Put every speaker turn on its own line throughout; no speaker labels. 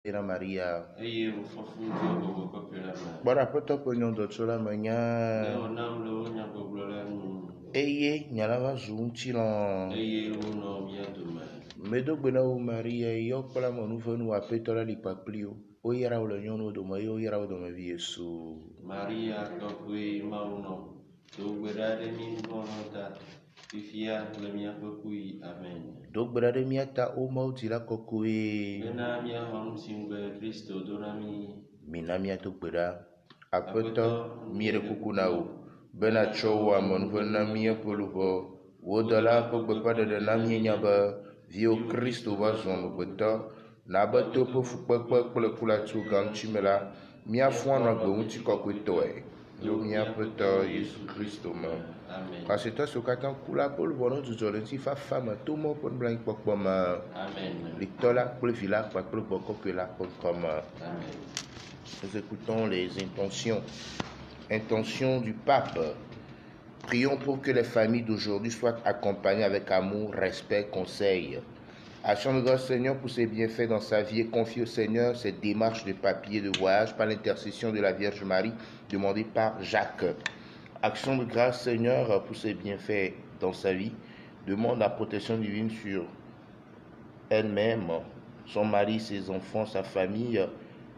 Ira Maria.
Eye ufafu jogo kopela ma.
Bora poto ponyo dotola manya.
Leo namlo nya goblola nu.
Eye nyalava zuntilon.
Eye uno miaduma.
Medo gbena u Maria yo kola monu venu apetola li paplio. O yera ule nyono do mayo yera do mavi Yesu.
Maria kopwe mauno. Do gbedade min bonota. Fifia le mia kopui amen.
Do gbedade miata o mauti la kokoe.
Bena mia hom singbe Kristo donami.
Minamia to gbeda. Apeto mire kukuna u. Bena chowa monu vena mia poluvo. Wodola pogbe pada de namie nyaba. Vio Kristo va zon gbetɔ nabe to ƒe fukpekpe kple kulatsu gãŋtsi la míafɔ nɔ gbe ŋuti kɔkɔetɔe yo míaƒe tɔ Yesu Kristo me. Asitɔ siwo katã ku la ƒe luʋɔ nɔ dzudzɔ le ŋuti fafa me to mɔ ƒe nublanuikpɔkpɔ me. Litɔ la kple vi la kpakple gbɔ kɔkɔe la ƒe ŋkɔ me. Nous écoutons les intentions du pape. Prions pour que les familles d'aujourd'hui soient accompagnées avec amour, respect, conseil. Action de grâce Seigneur pour ses bienfaits dans sa vie et confie au Seigneur ses démarches de papier de voyage par l'intercession de la Vierge Marie demandée par Jacques. Action de grâce Seigneur pour ses bienfaits dans sa vie. Demande la protection divine sur elle-même, son mari, ses enfants, sa famille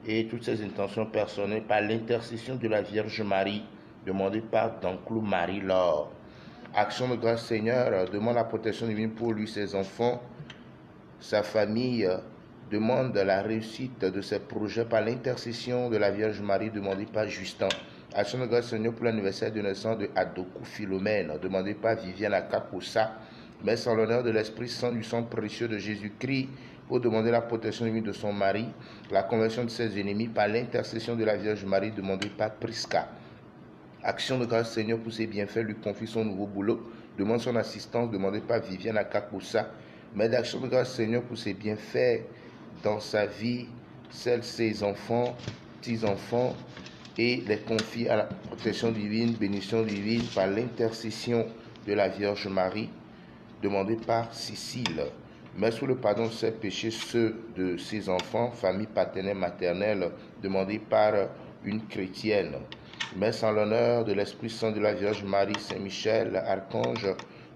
et toutes ses intentions personnelles par l'intercession de la Vierge Marie demandé par Danclou Marie-Laure. Action de grâce Seigneur, demande la protection divine pour lui, ses enfants, sa famille, demande la réussite de ses projets par l'intercession de la Vierge Marie demandée par Justin. Action de grâce Seigneur pour l'anniversaire de naissance de Adoku Philomène, demandé par Viviane Akakosa, messe en l'honneur de l'Esprit Saint du sang précieux de Jésus-Christ, pour demander la protection divine de son mari, la conversion de ses ennemis par l'intercession de la Vierge Marie demandée par Prisca. Action de grâce Seigneur pour ses bienfaits, lui confie son nouveau boulot, demande son assistance demandée par Viviane Akakosa. Mais d'action de grâce Seigneur pour ses bienfaits dans sa vie, celle de ses enfants, petits-enfants, et les confie à la protection divine, bénédiction divine par l'intercession de la Vierge Marie, demandée par Cécile. Mais sous le pardon de ses péchés, ceux de ses enfants, famille paternelle, maternelle, demandés par une chrétienne. Messe en l'honneur de l'Esprit Saint de la Vierge Marie, Saint-Michel, archange,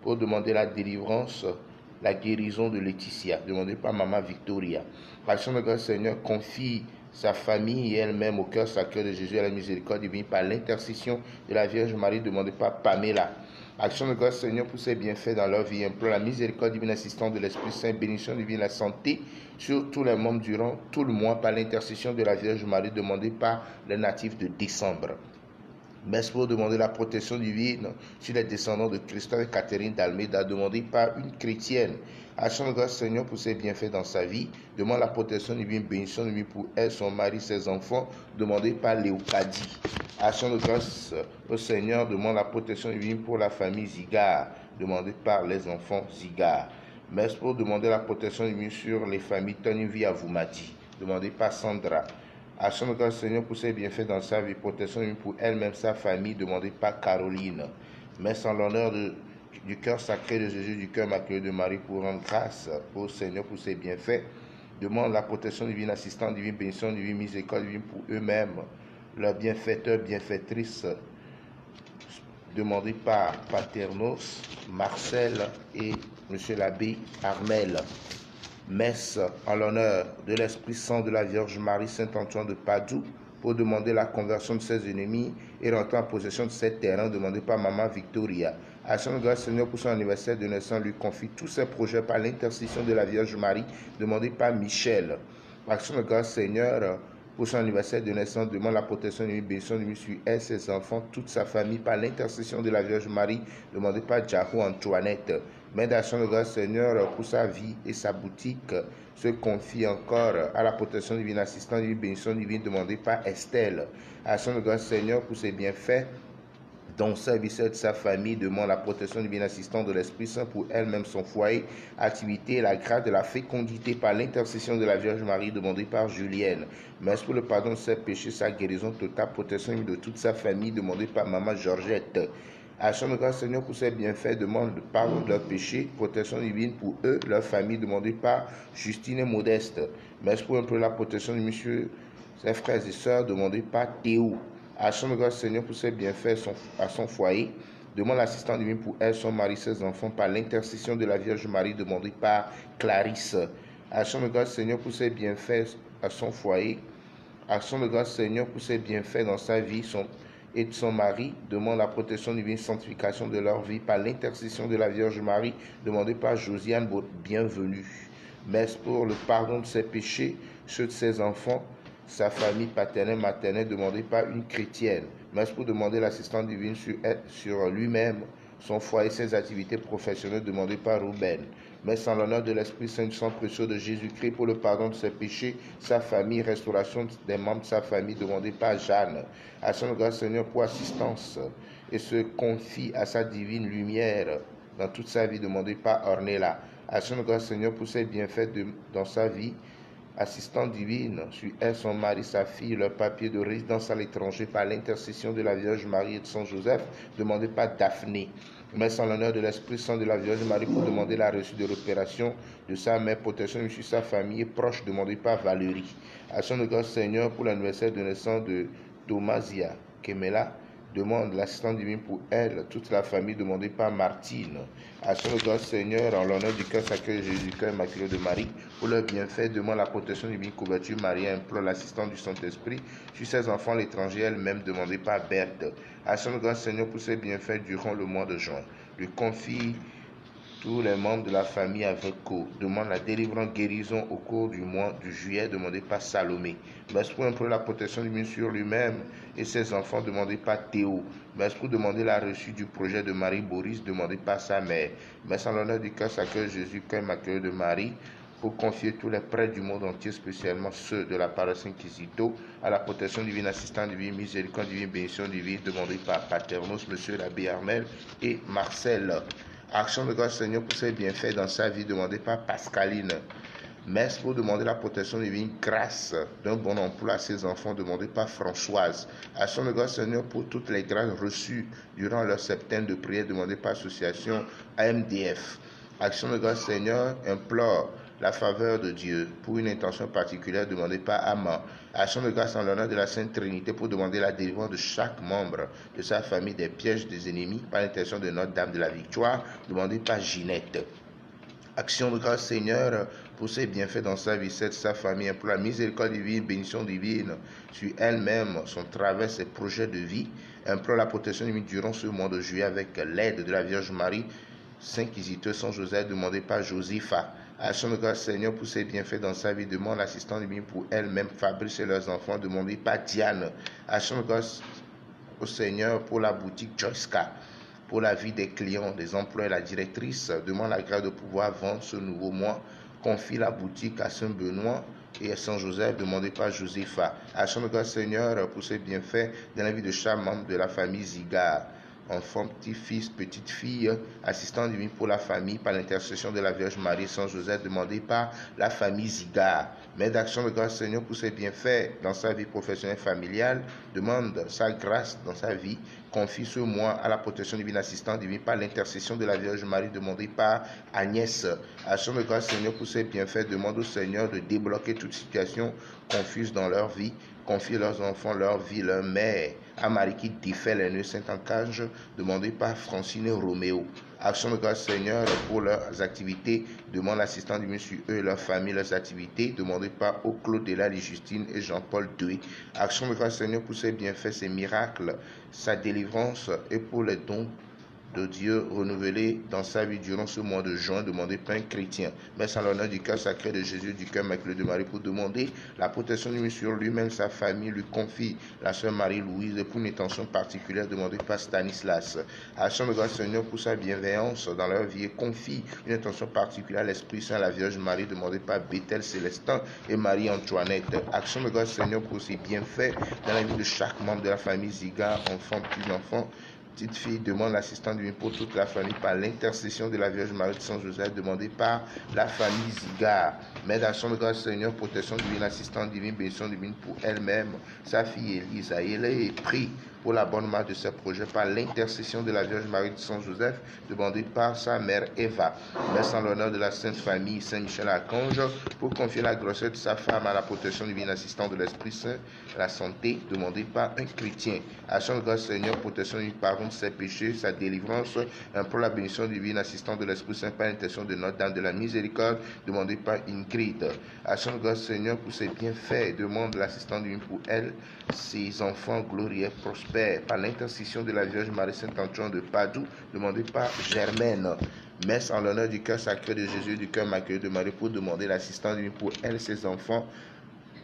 pour demander la délivrance, la guérison de Laetitia, demandée par Maman Victoria. Action de grâce Seigneur confie sa famille et elle-même au cœur sacré de Jésus à la miséricorde divine par l'intercession de la Vierge Marie, demandée par Pamela. Action de grâce Seigneur pour ses bienfaits dans leur vie, implore la miséricorde divine assistante de l'Esprit Saint, bénédiction divine, la santé sur tous les membres durant tout le mois par l'intercession de la Vierge Marie, demandée par les natifs de décembre. Messe pour demander la protection divine sur les descendants de Christophe et Catherine d'Almeida, demandée par une chrétienne. Action de grâce Seigneur pour ses bienfaits dans sa vie. Demande la protection divine, bénédiction divine pour elle, son mari, ses enfants, demandée par Léocadie. Action de grâce au Seigneur, demande la protection divine pour la famille Zigard, demandée par les enfants Zigard. Messe pour demander la protection divine sur les familles Tony Avoumadi, demandée par Sandra. Action de grâce Seigneur pour ses bienfaits dans sa vie, protection pour elle-même, sa famille, demandée par Caroline. Messe en l'honneur du cœur sacré de Jésus, du cœur maculé de Marie, pour rendre grâce au Seigneur pour ses bienfaits. Demande la protection divine, assistante divine, bénédiction divine, miséricorde divine pour eux-mêmes, leurs bienfaiteurs, bienfaitrices, demandés par Paternos, Marcel et Monsieur l'abbé Armel. Messe en l'honneur de l'Esprit Saint de la Vierge Marie, Saint-Antoine de Padoue, pour demander la conversion de ses ennemis et rentrer en possession de ses terrains, demandé par Maman Victoria. Action de grâce Seigneur pour son anniversaire de naissance, lui confie tous ses projets par l'intercession de la Vierge Marie, demandé par Michel. Action de grâce Seigneur pour son anniversaire de naissance, demande la protection de bénédiction de sur elle, ses enfants, toute sa famille, par l'intercession de la Vierge Marie, demandée par Jahou Antoinette. Mais d'action de grâce Seigneur pour sa vie et sa boutique, se confie encore à la protection divine, assistante divine, bénédiction divine, demandée par Estelle. Action de grâce Seigneur pour ses bienfaits dans sa vie, de sa famille, demande la protection divine assistante de l'Esprit Saint pour elle-même, son foyer, activité et la grâce de la fécondité par l'intercession de la Vierge Marie demandée par Julienne. Messe pour le pardon de ses péchés, sa guérison totale, protection de toute sa famille demandée par Maman Georgette. Action de grâce, Seigneur, pour ses bienfaits, demande le pardon de leurs péchés, protection divine pour eux, leur famille, demandée par Justine et Modeste. Merci pour un peu la protection de monsieur, ses frères et sœurs, demandée par Théo. Action de grâce, Seigneur, pour ses bienfaits à son foyer. Demande l'assistance divine pour elle, son mari, ses enfants, par l'intercession de la Vierge Marie, demandée par Clarisse. Action de grâce, Seigneur, pour ses bienfaits à son foyer. Action de grâce, Seigneur, pour ses bienfaits dans sa vie et de son mari. Demande la protection divine, sanctification de leur vie par l'intercession de la Vierge Marie, demandée par Josiane Bienvenue. Merci pour le pardon de ses péchés, ceux de ses enfants, sa famille paternelle, maternelle, demandée par une chrétienne. Merci pour demander l'assistance divine sur lui-même, son foyer, ses activités professionnelles, demandées par Ruben. Merci en l'honneur de l'Esprit Saint du sang précieux de Jésus-Christ pour le pardon de ses péchés, sa famille, restauration des membres de sa famille, demandée par Jeanne. Action de grâce, Seigneur, pour assistance et se confie à sa divine lumière dans toute sa vie, demandée par Ornella. Action de grâce, Seigneur, pour ses bienfaits dans sa vie, assistante divine sur elle, son mari, sa fille, leur papier de résidence à l'étranger par l'intercession de la Vierge Marie et de Saint Joseph, demandé par Daphné. Merci en l'honneur de l'Esprit Saint de la Vierge Marie pour demander la reçue de l'opération de sa mère, protection sur sa famille proche, demandée par Valérie. Action de grâce, Seigneur, pour l'anniversaire de naissance de Thomasia Kemela, demande l'assistance divine pour elle, toute la famille, demandée par Martine. Action de grâce, Seigneur, en l'honneur du cœur sacré de Jésus, cœur immaculé de Marie, pour leur bienfait, demande la protection divine, couverture, Marie, implore l'assistance du Saint-Esprit sur ses enfants, l'étranger, elle-même, demandée par Berthe. Action de grâce, Seigneur, pour ses bienfaits durant le mois de juin. Lui confie tous les membres de la famille avec eux. Demande la délivrance, guérison au cours du mois de juillet, demandé par Salomé. Merci pour un peu la protection divine sur lui-même et ses enfants, demandé par Théo. Merci pour demander la reçue du projet de Marie Boris, demandé par sa mère. Merci en l'honneur du cœur sacré Jésus, cœur immaculé de Marie, pour confier tous les prêtres du monde entier, spécialement ceux de la paroisse Inquisito, à la protection divine, assistance divine, miséricorde divine, bénédiction divine, demandée par Paternos, Monsieur l'abbé Armel et Marcel. Action de grâce, Seigneur, pour ses bienfaits dans sa vie, demandée par Pascaline. Merci pour demander la protection divine, grâce d'un bon emploi à ses enfants, demandé par Françoise. Action de grâce, Seigneur, pour toutes les grâces reçues durant leur septembre de prière, demandée par l'association AMDF. Action de grâce, Seigneur, implore la faveur de Dieu pour une intention particulière demandée par Amand. Action de grâce en l'honneur de la Sainte Trinité pour demander la délivrance de chaque membre de sa famille des pièges des ennemis par l'intention de Notre-Dame de la Victoire, demandée par Ginette. Action de grâce, Seigneur, pour ses bienfaits dans sa vie, sa famille, pour la miséricorde divine, bénédiction divine sur elle-même, son travail, ses projets de vie, implore la protection divine durant ce mois de juillet avec l'aide de la Vierge Marie, Saint-Inquisiteur, Saint Joseph, demandé par Josépha. Action de grâce, Seigneur, pour ses bienfaits dans sa vie, demande l'assistance divine pour elle-même, Fabrice et leurs enfants, demandé par Diane. Action de grâce au Seigneur pour la boutique Joyska, pour la vie des clients, des employés, la directrice, demande la grâce de pouvoir vendre ce nouveau mois, confie la boutique à Saint-Benoît et à Saint-Joseph, demandé par Josépha. Action de grâce, Seigneur, pour ses bienfaits dans la vie de chaque membre de la famille Zigard. Enfant, petit-fils, petite-fille, assistant divin pour la famille par l'intercession de la Vierge Marie, Saint Joseph, demandé par la famille Zigard. Mère d'action de grâce, Seigneur, pour ses bienfaits dans sa vie professionnelle familiale, demande sa grâce dans sa vie, confie ce mois à la protection divine, assistant divin par l'intercession de la Vierge Marie, demandée par Agnès. Action de grâce, Seigneur, pour ses bienfaits, demande au Seigneur de débloquer toute situation confuse dans leur vie, confie leurs enfants, leur vie, leur mère, à Marie qui défait les nœuds Saint-Ancage, demandé par Francine Roméo. Action de grâce, Seigneur, pour leurs activités, demande l'assistance divin sur eux et leur famille, leurs activités, demandé par Oclo Delali Justine et Jean-Paul Doué. Action de grâce, Seigneur, pour ses bienfaits, ses miracles, sa délivrance et pour les dons de Dieu renouvelé dans sa vie durant ce mois de juin, demandé par un chrétien. Merci en l'honneur du cœur sacré de Jésus, du cœur immaculé de Marie, pour demander la protection de lui sur lui-même, sa famille, lui confie la sœur Marie-Louise pour une intention particulière demandée par Stanislas. Action de grâce, Seigneur, pour sa bienveillance dans leur vie et confie une intention particulière à l'Esprit Saint, à la Vierge Marie, demandée par Bethel Célestin et Marie-Antoinette. Action de grâce, Seigneur, pour ses bienfaits dans la vie de chaque membre de la famille Ziga, enfants, petits-enfants, petite fille, demande l'assistance divine pour toute la famille par l'intercession de la Vierge Marie de Saint Joseph, demandée par la famille Zigar. Mère d'action de grâce, Seigneur, protection divine, assistance divine, bénédiction divine pour elle-même, sa fille Elisa. Elle est pris pour la bonne marche de ses projets par l'intercession de la Vierge Marie de Saint Joseph, demandée par sa mère Eva. Messe en l'honneur de la Sainte Famille Saint-Michel Archange, pour confier la grossesse de sa femme à la protection divine, assistante de l'Esprit Saint, la santé, demandée par un chrétien. Action de grâce, Seigneur, protection divine, pardon de ses péchés, sa délivrance, pour la bénédiction divine, assistante de l'Esprit Saint, par l'intention de Notre-Dame de la Miséricorde, demandée par Ingrid. Action de grâce, Seigneur, pour ses bienfaits, demande l'assistance divine pour elle, ses enfants glorieux, prospères, par l'intercession de la Vierge Marie Saint-Antoine de Padoue, demandée par Germaine. Messe en l'honneur du cœur sacré de Jésus, du cœur maculé de Marie, pour demander l'assistance divine pour elle, ses enfants,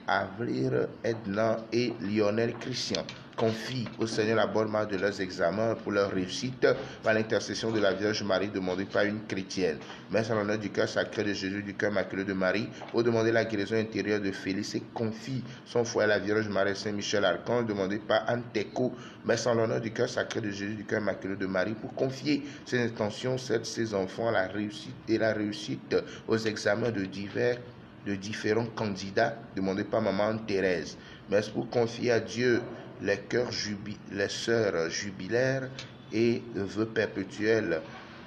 Avril, Edna et Lionel Christian. Confie au Seigneur la bonne marche de leurs examens pour leur réussite par l'intercession de la Vierge Marie demandée par une chrétienne. Messe en l'honneur du cœur sacré de Jésus, du cœur maculé de Marie, pour demander la guérison intérieure de Félix et confie son foyer à la Vierge Marie Saint-Michel Archange demandée par Anteco. Messe en l'honneur du cœur sacré de Jésus, du cœur maculé de Marie, pour confier ses intentions, celles de ses enfants, la réussite aux examens de différents candidats demandés par maman Thérèse. Mais pour confier à Dieu les sœurs jubilaires et vœux perpétuels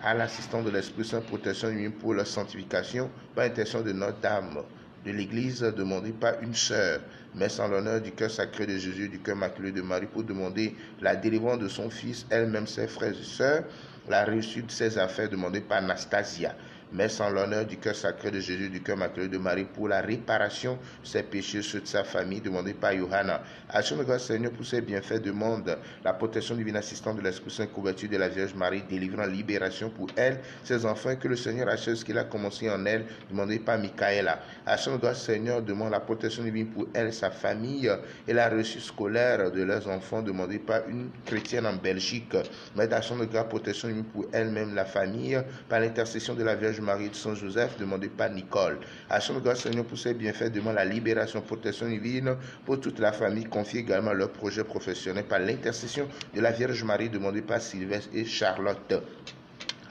à l'assistance de l'Esprit Saint, protection divine pour leur sanctification, par intention de Notre-Dame de l'Église, demandée par une sœur. Messe en l'honneur du cœur sacré de Jésus, du cœur maculé de Marie, pour demander la délivrance de son fils, elle-même ses frères et sœurs, la réussite de ses affaires demandée par Anastasia. Messe en l'honneur du cœur sacré de Jésus, du cœur maculé de Marie, pour la réparation de ses péchés, ceux de sa famille, demandés par Johanna. Action de grâce, Seigneur, pour ses bienfaits, demande la protection divine assistante de l'Esprit Saint, couverture de la Vierge Marie, délivrant libération pour elle, ses enfants, et que le Seigneur achève ce qu'il a commencé en elle, demandé par Michaela. Action de grâce, Seigneur, demande la protection divine pour elle, sa famille, et la réussite scolaire de leurs enfants, demandée par une chrétienne en Belgique. Mais d'action de grâce, protection divine pour elle-même, la famille, par l'intercession de la Vierge Marie de Saint Joseph, demandé par Nicole. Action de grâce, Seigneur, pour ses bienfaits, demande la libération, protection divine pour toute la famille, confie également leur projet professionnel par l'intercession de la Vierge Marie, demandée par Sylvestre et Charlotte.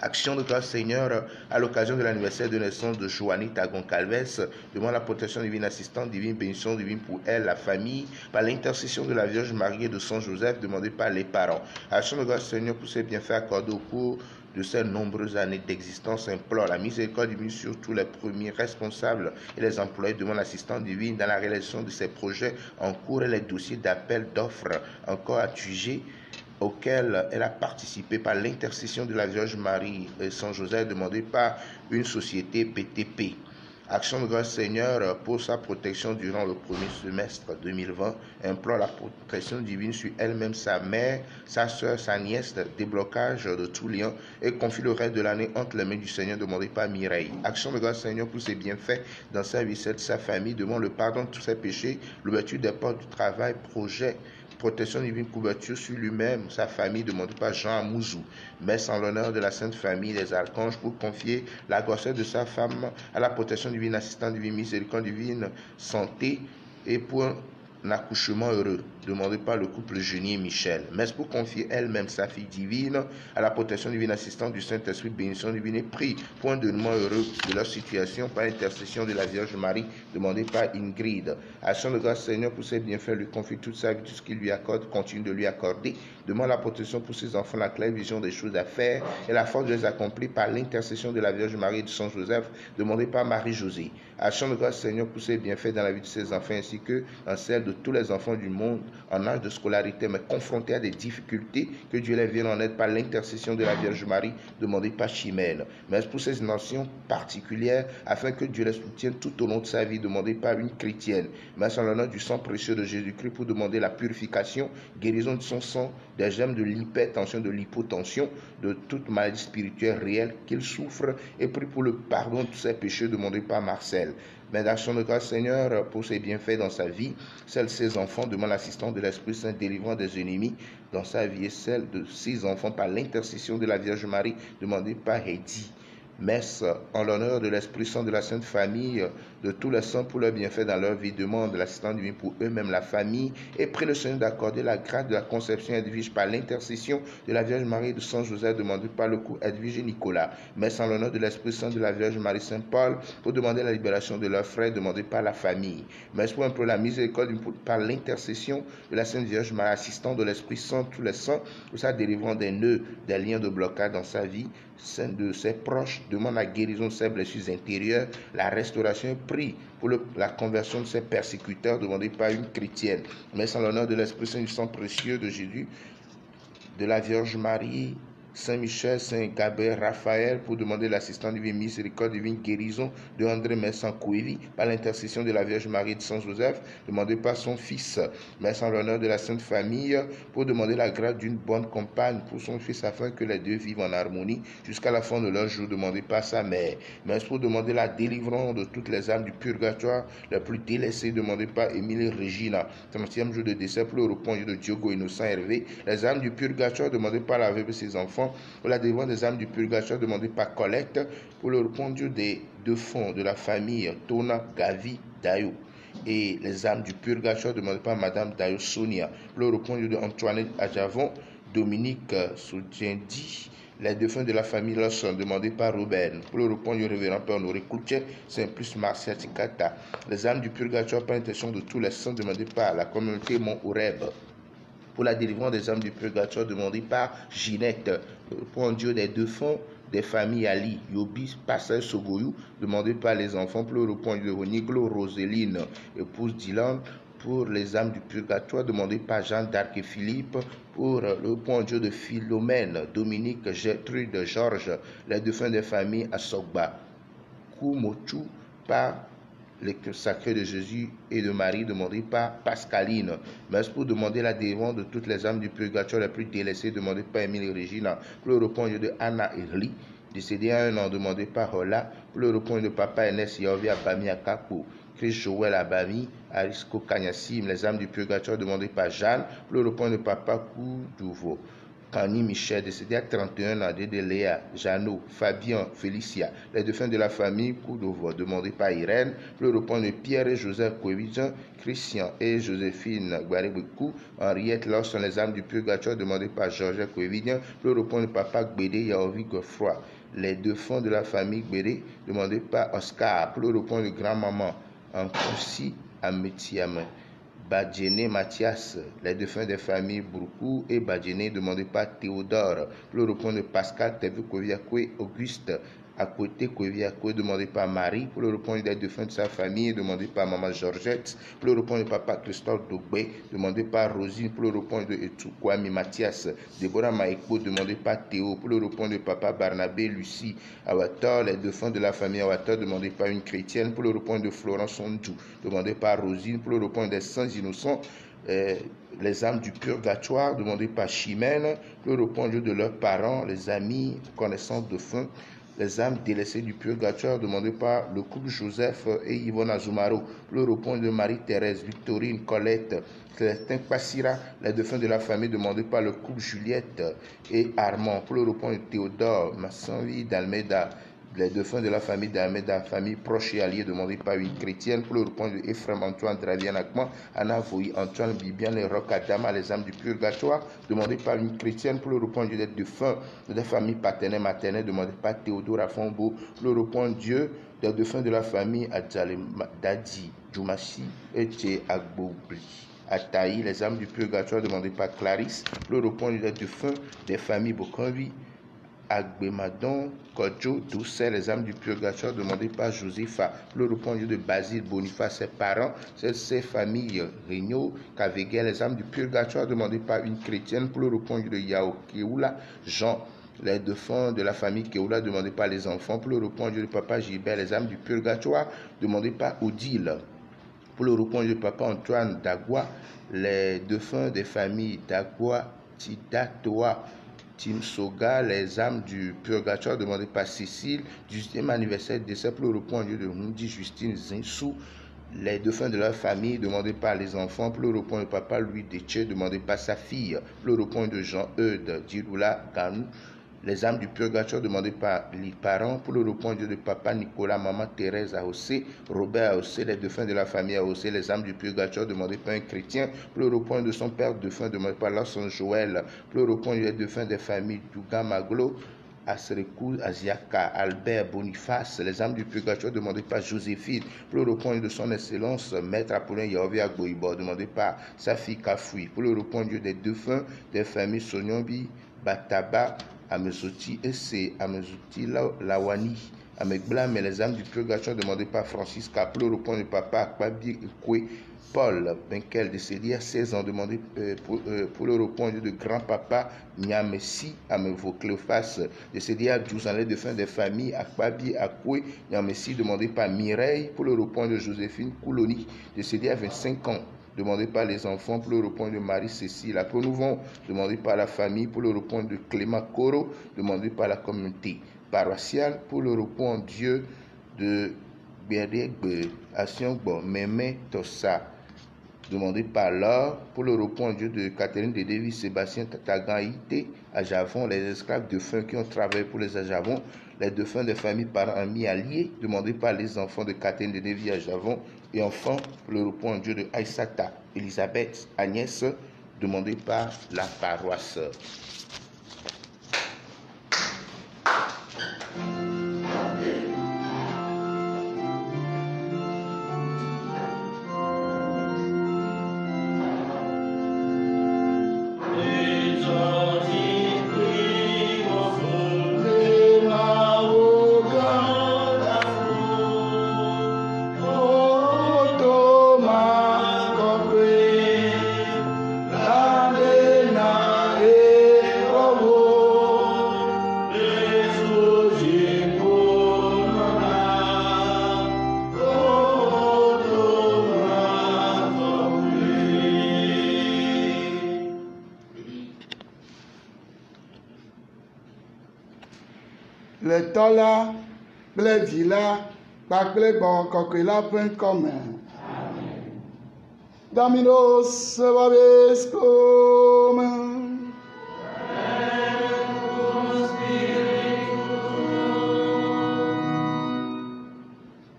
Action de grâce, Seigneur, à l'occasion de l'anniversaire de naissance de Joanita Goncalves, demande la protection divine, assistante divine, bénédiction divine pour elle, la famille, par l'intercession de la Vierge Marie et de Saint Joseph, demandée par les parents. Action de grâce, Seigneur, pour ses bienfaits accordés au cours de ces nombreuses années d'existence, implore la miséricorde divine sur tous les premiers responsables et les employés, demande l'assistance divine dans la réalisation de ces projets en cours et les dossiers d'appel d'offres encore à juger auquel elle a participé par l'intercession de la Vierge Marie et Saint Joseph, demandée par une société BTP. Action de grâce, Seigneur, pour sa protection durant le premier semestre 2020, implore la protection divine sur elle-même, sa mère, sa soeur, sa nièce, déblocage de tout lien et confie le reste de l'année entre les mains du Seigneur, demandé par Mireille. Action de grâce, Seigneur, pour ses bienfaits dans sa vie, celle de sa famille, demande le pardon de tous ses péchés, l'ouverture des portes du travail, projet, protection divine, couverture sur lui-même, sa famille, demandée par Jean Amouzou. Messe en l'honneur de la Sainte Famille des Archanges pour confier la grossesse de sa femme à la protection divine, assistante divine, miséricorde divine, santé et pour un accouchement heureux, demandé par le couple Génie et Michel. Messe pour confier elle-même sa fille divine à la protection divine, assistante du Saint-Esprit, bénédiction divine et prie pour un dénouement heureux de leur situation par l'intercession de la Vierge Marie, demandée par Ingrid. Action de grâce, Seigneur, pour ses bienfaits, lui confie toute sa vie, tout ce qu'il lui accorde, continue de lui accorder. Demande la protection pour ses enfants, la claire vision des choses à faire et la force de les accomplir par l'intercession de la Vierge Marie et de Saint Joseph, demandée par Marie-Josée. Action de grâce, Seigneur, pour ses bienfaits dans la vie de ses enfants ainsi que dans celle de tous les enfants du monde en âge de scolarité, mais confrontés à des difficultés, que Dieu les vienne en aide par l'intercession de la Vierge Marie, demandée par Chimène. Mais pour ces nations particulières, afin que Dieu les soutienne tout au long de sa vie, demandée par une chrétienne. Mais en l'honneur du sang précieux de Jésus-Christ pour demander la purification, guérison de son sang, des germes de l'hypertension, de l'hypotension, de toute maladie spirituelle réelle qu'il souffre, et prie pour le pardon de tous ses péchés, demandés par Marcel. Mais d'action de grâce, Seigneur, pour ses bienfaits dans sa vie, celle de ses enfants, demande l'assistance de l'Esprit Saint délivrant des ennemis dans sa vie et celle de ses enfants par l'intercession de la Vierge Marie, demandée par Heidi. Messe en l'honneur de l'Esprit Saint de la Sainte Famille de tous les saints pour leur bienfait dans leur vie. Demande l'assistance divine pour eux-mêmes, la famille, et prie le Seigneur d'accorder la grâce de la conception Edwige par l'intercession de la Vierge Marie et de Saint Joseph, demandé par le couple Edwige et Nicolas. Messe en l'honneur de l'Esprit Saint de la Vierge Marie Saint Paul pour demander la libération de leurs frères, demandé par la famille. Messe pour implorer la miséricorde par l'intercession de la Sainte Vierge Marie, assistant de l'Esprit Saint, tous les saints, pour sa délivrance des nœuds, des liens de blocage dans sa vie, de ses proches, demande la guérison de ses blessures intérieures, la restauration et prie pour la conversion de ses persécuteurs, demandée par une chrétienne. Messe en l'honneur de l'Esprit Saint du sang précieux de Jésus, de la Vierge Marie, Saint Michel, Saint Gabriel, Raphaël, pour demander l'assistance divine, miséricorde divine, guérison de André Messan Kouévi, par l'intercession de la Vierge Marie et de Saint Joseph, demandé par son fils. Messe en l'honneur de la Sainte Famille, pour demander la grâce d'une bonne compagne pour son fils, afin que les deux vivent en harmonie jusqu'à la fin de leur jour, demandé par sa mère. Messe pour demander la délivrance de toutes les âmes du purgatoire, les plus délaissées, demandé par Émile Regina. 30e jour de décès pour le repos de Diogo Innocent Hervé. Les âmes du purgatoire, demandé par la veuve et ses enfants, pour la délivrance des âmes du purgatoire demandées par Colette, pour le répondre des défunts de la famille Tona Gavi Dayo, et les âmes du purgatoire demandées par Madame Dayo Sonia, pour le répondre de Antoinette Adjavon, Dominique Soudiendi, les défunts de la famille Lawson demandés par Robert, pour le répondre du révérend Père Honoré Couchet, Saint-Plus Marcia Tikata, les âmes du purgatoire par l'intention de tous les saints demandés par la communauté Mont Horeb, pour la délivrance des âmes du purgatoire demandée par Ginette, pour Dieu des défunts des familles Ali, Yobis, Passel, Sogoyou, demandé par les enfants, pour le repos de Reniglo, Roseline, épouse Dylan, pour les âmes du purgatoire demandées par Jeanne d'Arc et Philippe, pour le point Dieu de Philomène, Dominique, Gertrude, Georges, les défunts des familles Asogba, Koumochu, par les sacrés de Jésus et de Marie, demandé par Pascaline. Messe pour demander la délivrance de toutes les âmes du purgatoire les plus délaissées, demandé par Émile Regina. Pour le repos de Anna Erli, décédé à un an, demandé par Hola. Pour le repos de Papa Ernest Yaovi Abami Akapo. Chris Joël Abami, Arisco Kanyassim, les âmes du purgatoire demandées par Jeanne. Pour le repos de Papa Koudouvo. Kani Michel, décédé à 31 ans, de Léa, Jeannot, Fabien, Félicia, les défunts de la famille Koudouvo, demandés par Irène, pour le repos de Pierre et Joseph Kouévidjan, Christian et Joséphine Guarebekou, Henriette Lawson, les âmes du purgatoire demandées par Georges Kouévidjan, pour le repos de Papa Gbédé Yaovi Godefroy, les défunts de la famille Gbédé demandés par Oscar, pour le repos de grand-maman Ankoussi Ametiame. Badjené Mathias, les défunts des familles Broukou et Badjené demandés par Théodore, pour le repos de Pascal Tevu Koviakwe Auguste, à côté Koviakwe demandé par Marie, pour le repos des défunts de sa famille demandé par Maman Georgette, pour le repos de Papa Christophe Dogbé demandé par Rosine, pour le repos de Etoukwami Mathias, Déborah Maïko demandé par Théo, pour le repos de Papa Barnabé Lucie Awator, les défunts de la famille Awator demandé par une chrétienne, pour le repos de Florence Sondou demandé par Rosine, pour le repos des saints innocents, les âmes du purgatoire demandées par Chimène, pour le repos de leurs parents, les amis, connaissances de fin, les âmes délaissées du purgatoire demandées par le couple Joseph et Yvonne Azumaro, pour le repos de Marie-Thérèse, Victorine, Colette, Célestin Passira, les défunts de la famille demandés par le couple Juliette et Armand, pour le repos de Théodore, Massanvi d'Almeida, les défunts de la famille d'Almeida, famille proche et alliée demandée par une chrétienne, pour le repos de Ephraim Antoine Dravian Akman, Anna Voui, Antoine Bibian, les Roch Adama, les âmes du purgatoire demandées par une chrétienne, pour le repos des défunts de la famille paternelle maternelle demandée par Théodore Afambo, pour le repos Dieu des défunts de la famille Dadi, Djoumassi et Tché Agboubli. Ataï, les âmes du purgatoire demandées par Clarisse, pour le repos des défunts des familles Bokonvi, Agbemadon, Kodjo, Doucet, les âmes du purgatoire demandées par Josepha, le repos de Basile, Boniface, ses parents, ses familles, Regnault, Kaveguel, les âmes du purgatoire demandées par une chrétienne, pour le repos de Yao Keoula, Jean, les défunts de la famille Keoula demandés par les enfants, pour le repos de Papa Gilbert, les âmes du purgatoire demandées par Odile, pour le repos de Papa Antoine Dagua, les défunts des familles Dagua, Tidatoa, Tim Soga, les âmes du purgatoire demandées par Cécile, 18e anniversaire de décès pour le repos de Mundi Justine Zinsou, les défunts de leur famille demandés par les enfants, pour le repos de Papa Louis Déthié demandé par sa fille, pour le repos de Jean-Eudes Djiroula Ganou, Les âmes du purgatoire demandées par les parents, pour le repos en Dieu de papa Nicolas, maman Thérèse Aossé, Robert Aossé, les défunts de la famille Aossé, les âmes du purgatoire demandées par un chrétien, pour le repos de son père défunt demandé par Larson Joël, pour le repos des défunts des familles Douga Maglo, Asrekou, Aziaka, Albert, Boniface, les âmes du purgatoire demandées par Joséphine, pour le repos de son excellence, Maître Apollin Yahvé Agboïbo, demandé par sa fille Kafoui, pour le repos des défunts des familles Sonyombi, Bataba, Amezoti Esse, Amezoti Lawani, Amegbla, mais les âmes du purgatoire demandées par Francis pour le repos de papa Akpabi Ekwe, Paul Benkel, décédé à 16 ans, demandé pour le repos de grand-papa Nyamesi Amevo Cléophas, décédé à 12 ans, les défunts des familles Akpabi Akwe, Nyamesi, demandé par Mireille, pour le repos de Joséphine Kouloni, décédé à 25 ans, demandé par les enfants pour le repos de Marie-Cécile. Après, nous vont demandé par la famille pour le repos de Clément Coro, demandé par la communauté paroissiale pour le repos en Dieu de Bédégbe, Assiongbo, Mémé Tossa, demandé par Laure pour le repos en Dieu de Catherine de Davis, Sébastien Tatagan-Ité, à Javon, les esclaves défunts qui ont travaillé pour les Ajavon, les défunts des familles, parents, amis, alliés, demandés par les enfants de Catherine de Davis à Javon, et enfin pour le repos en Dieu de Aïsata, Elisabeth, Agnès, demandé par la paroisse.
Le temps là, le vie là, kpakple gbɔ̃ kɔkɔe la ƒe ŋkɔ me. Dominus vobiscum.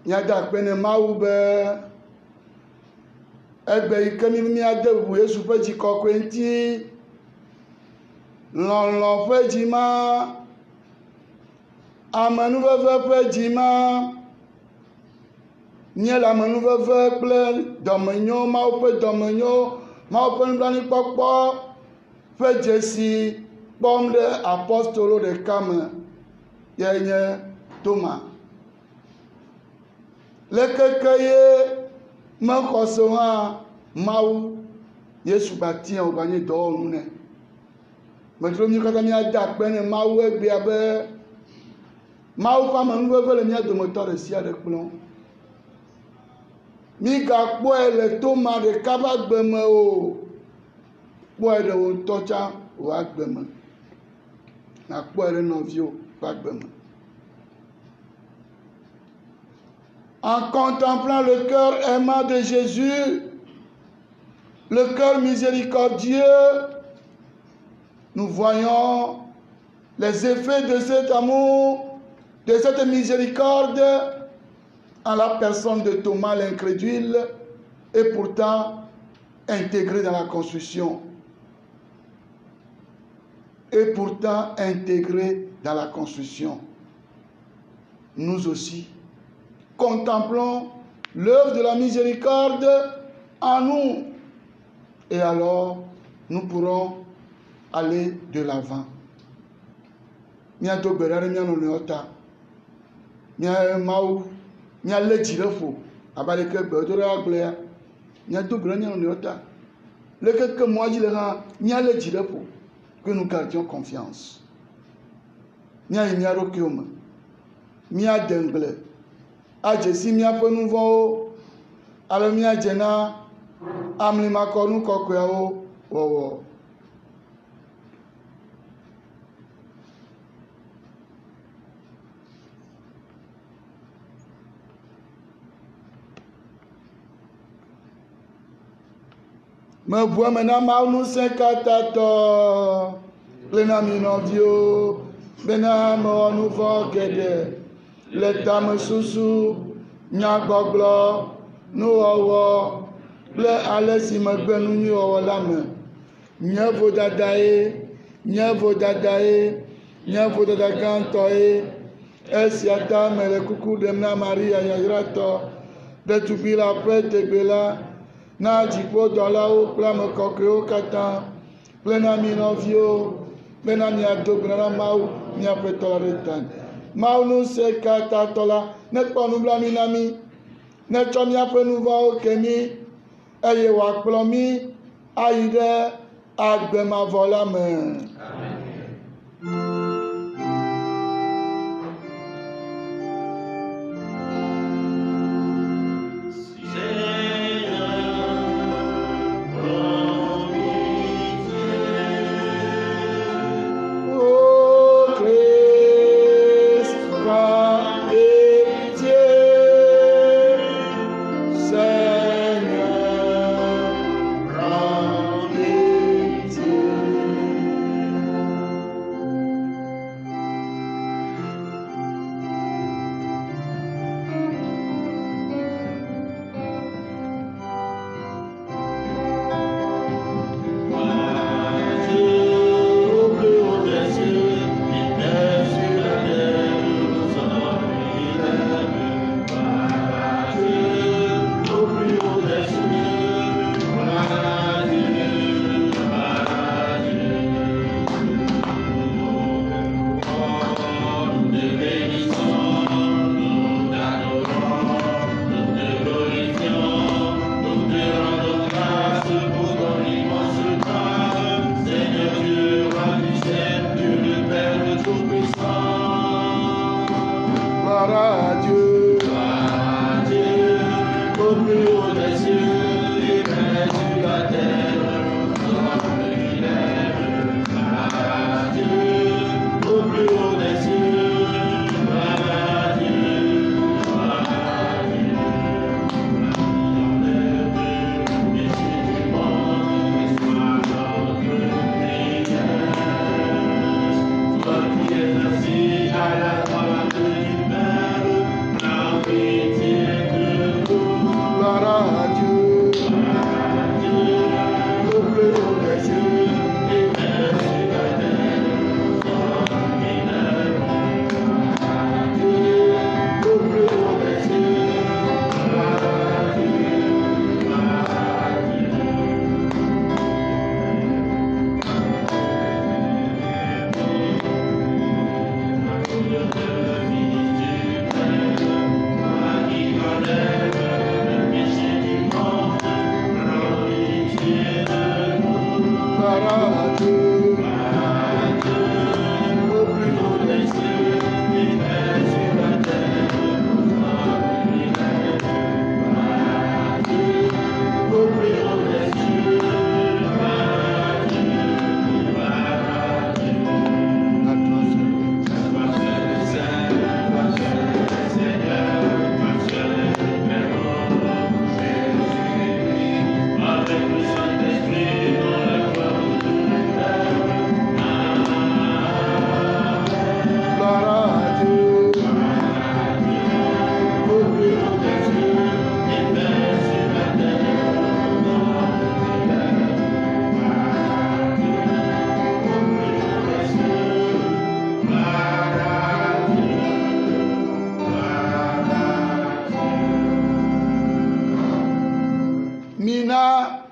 Míada akpe ne Mawu be egbe yi ke míade ʋu Yesu ƒe dzikɔkɔe ŋuti, lɔlɔ̃ ƒe dzima, amenuveve ƒe dzima, nye le amenuveve kple dɔmenyo, Mawu ƒe dɔmenyo, Mawu ƒe nublanuikpɔkpɔ ƒe dzesi kpɔm ɖe apɔstolo ɖeka me, ye nye Toma. Le keke ye mexɔse hã Mawu Yesu batia wògba nye dɔwɔnu nɛ. Medzro mi katã míade akpe ne Mawu egbea be Mawu ƒe amenuveve le mía dometɔ ɖe sia ɖe kplɔm. Migakpɔe le Toma ɖeka ƒe agbe me o, kpɔe ɖe wò ŋutɔ tsã wò agbe me, nakpɔe ɖe nɔviwo ƒe agbe me. En contemplant le cœur aimant de Jésus, le cœur miséricordieux, nous voyons les effets de cet amour, de cette miséricorde en la personne de Thomas l'incrédule et pourtant intégré dans la construction. Et pourtant intégré dans la construction. Nous aussi contemplons l'œuvre de la miséricorde en nous. Et alors, nous pourrons aller de l'avant. Miato berare miano neota. Mia mau, mia le jirefo. Abale ke bedo ra glea. Miato berare miano neota. Le que moi je le rends, mia le jirefo. Que nous gardions confiance. Mia mia rokioma. Mia dengle. Ajesi mia pe nouveau. Alors mia jena amli makonu kokweo wowo. Me voit maintenant Maunu 54 plena minovio bena mewɔ nu vɔ geɖe le tamesusu, nyagbɔgblɔ, nuwɔwɔ kple ale si megbe nu nyui wɔwɔ la me. Nye vodadae, nye vodadae, nye vodada gãtɔe. Esia ta mele kuku ɖem na Maria yayratɔ, ɖetugbi la ƒe tegbe la, na dziƒodɔlawo kple ame kɔkɔewo katã, kple na mi nɔviwo, bena miado gbe na Mawu miaƒe tɔ la ɖe ta. Mawu Ŋusẽkatãtɔ la nekpɔ nublanui na mi, netsɔ míaƒe nu vɔ̃wo ke mí, eye wòakplɔ mí ayi ɖe agbe mavɔ la me.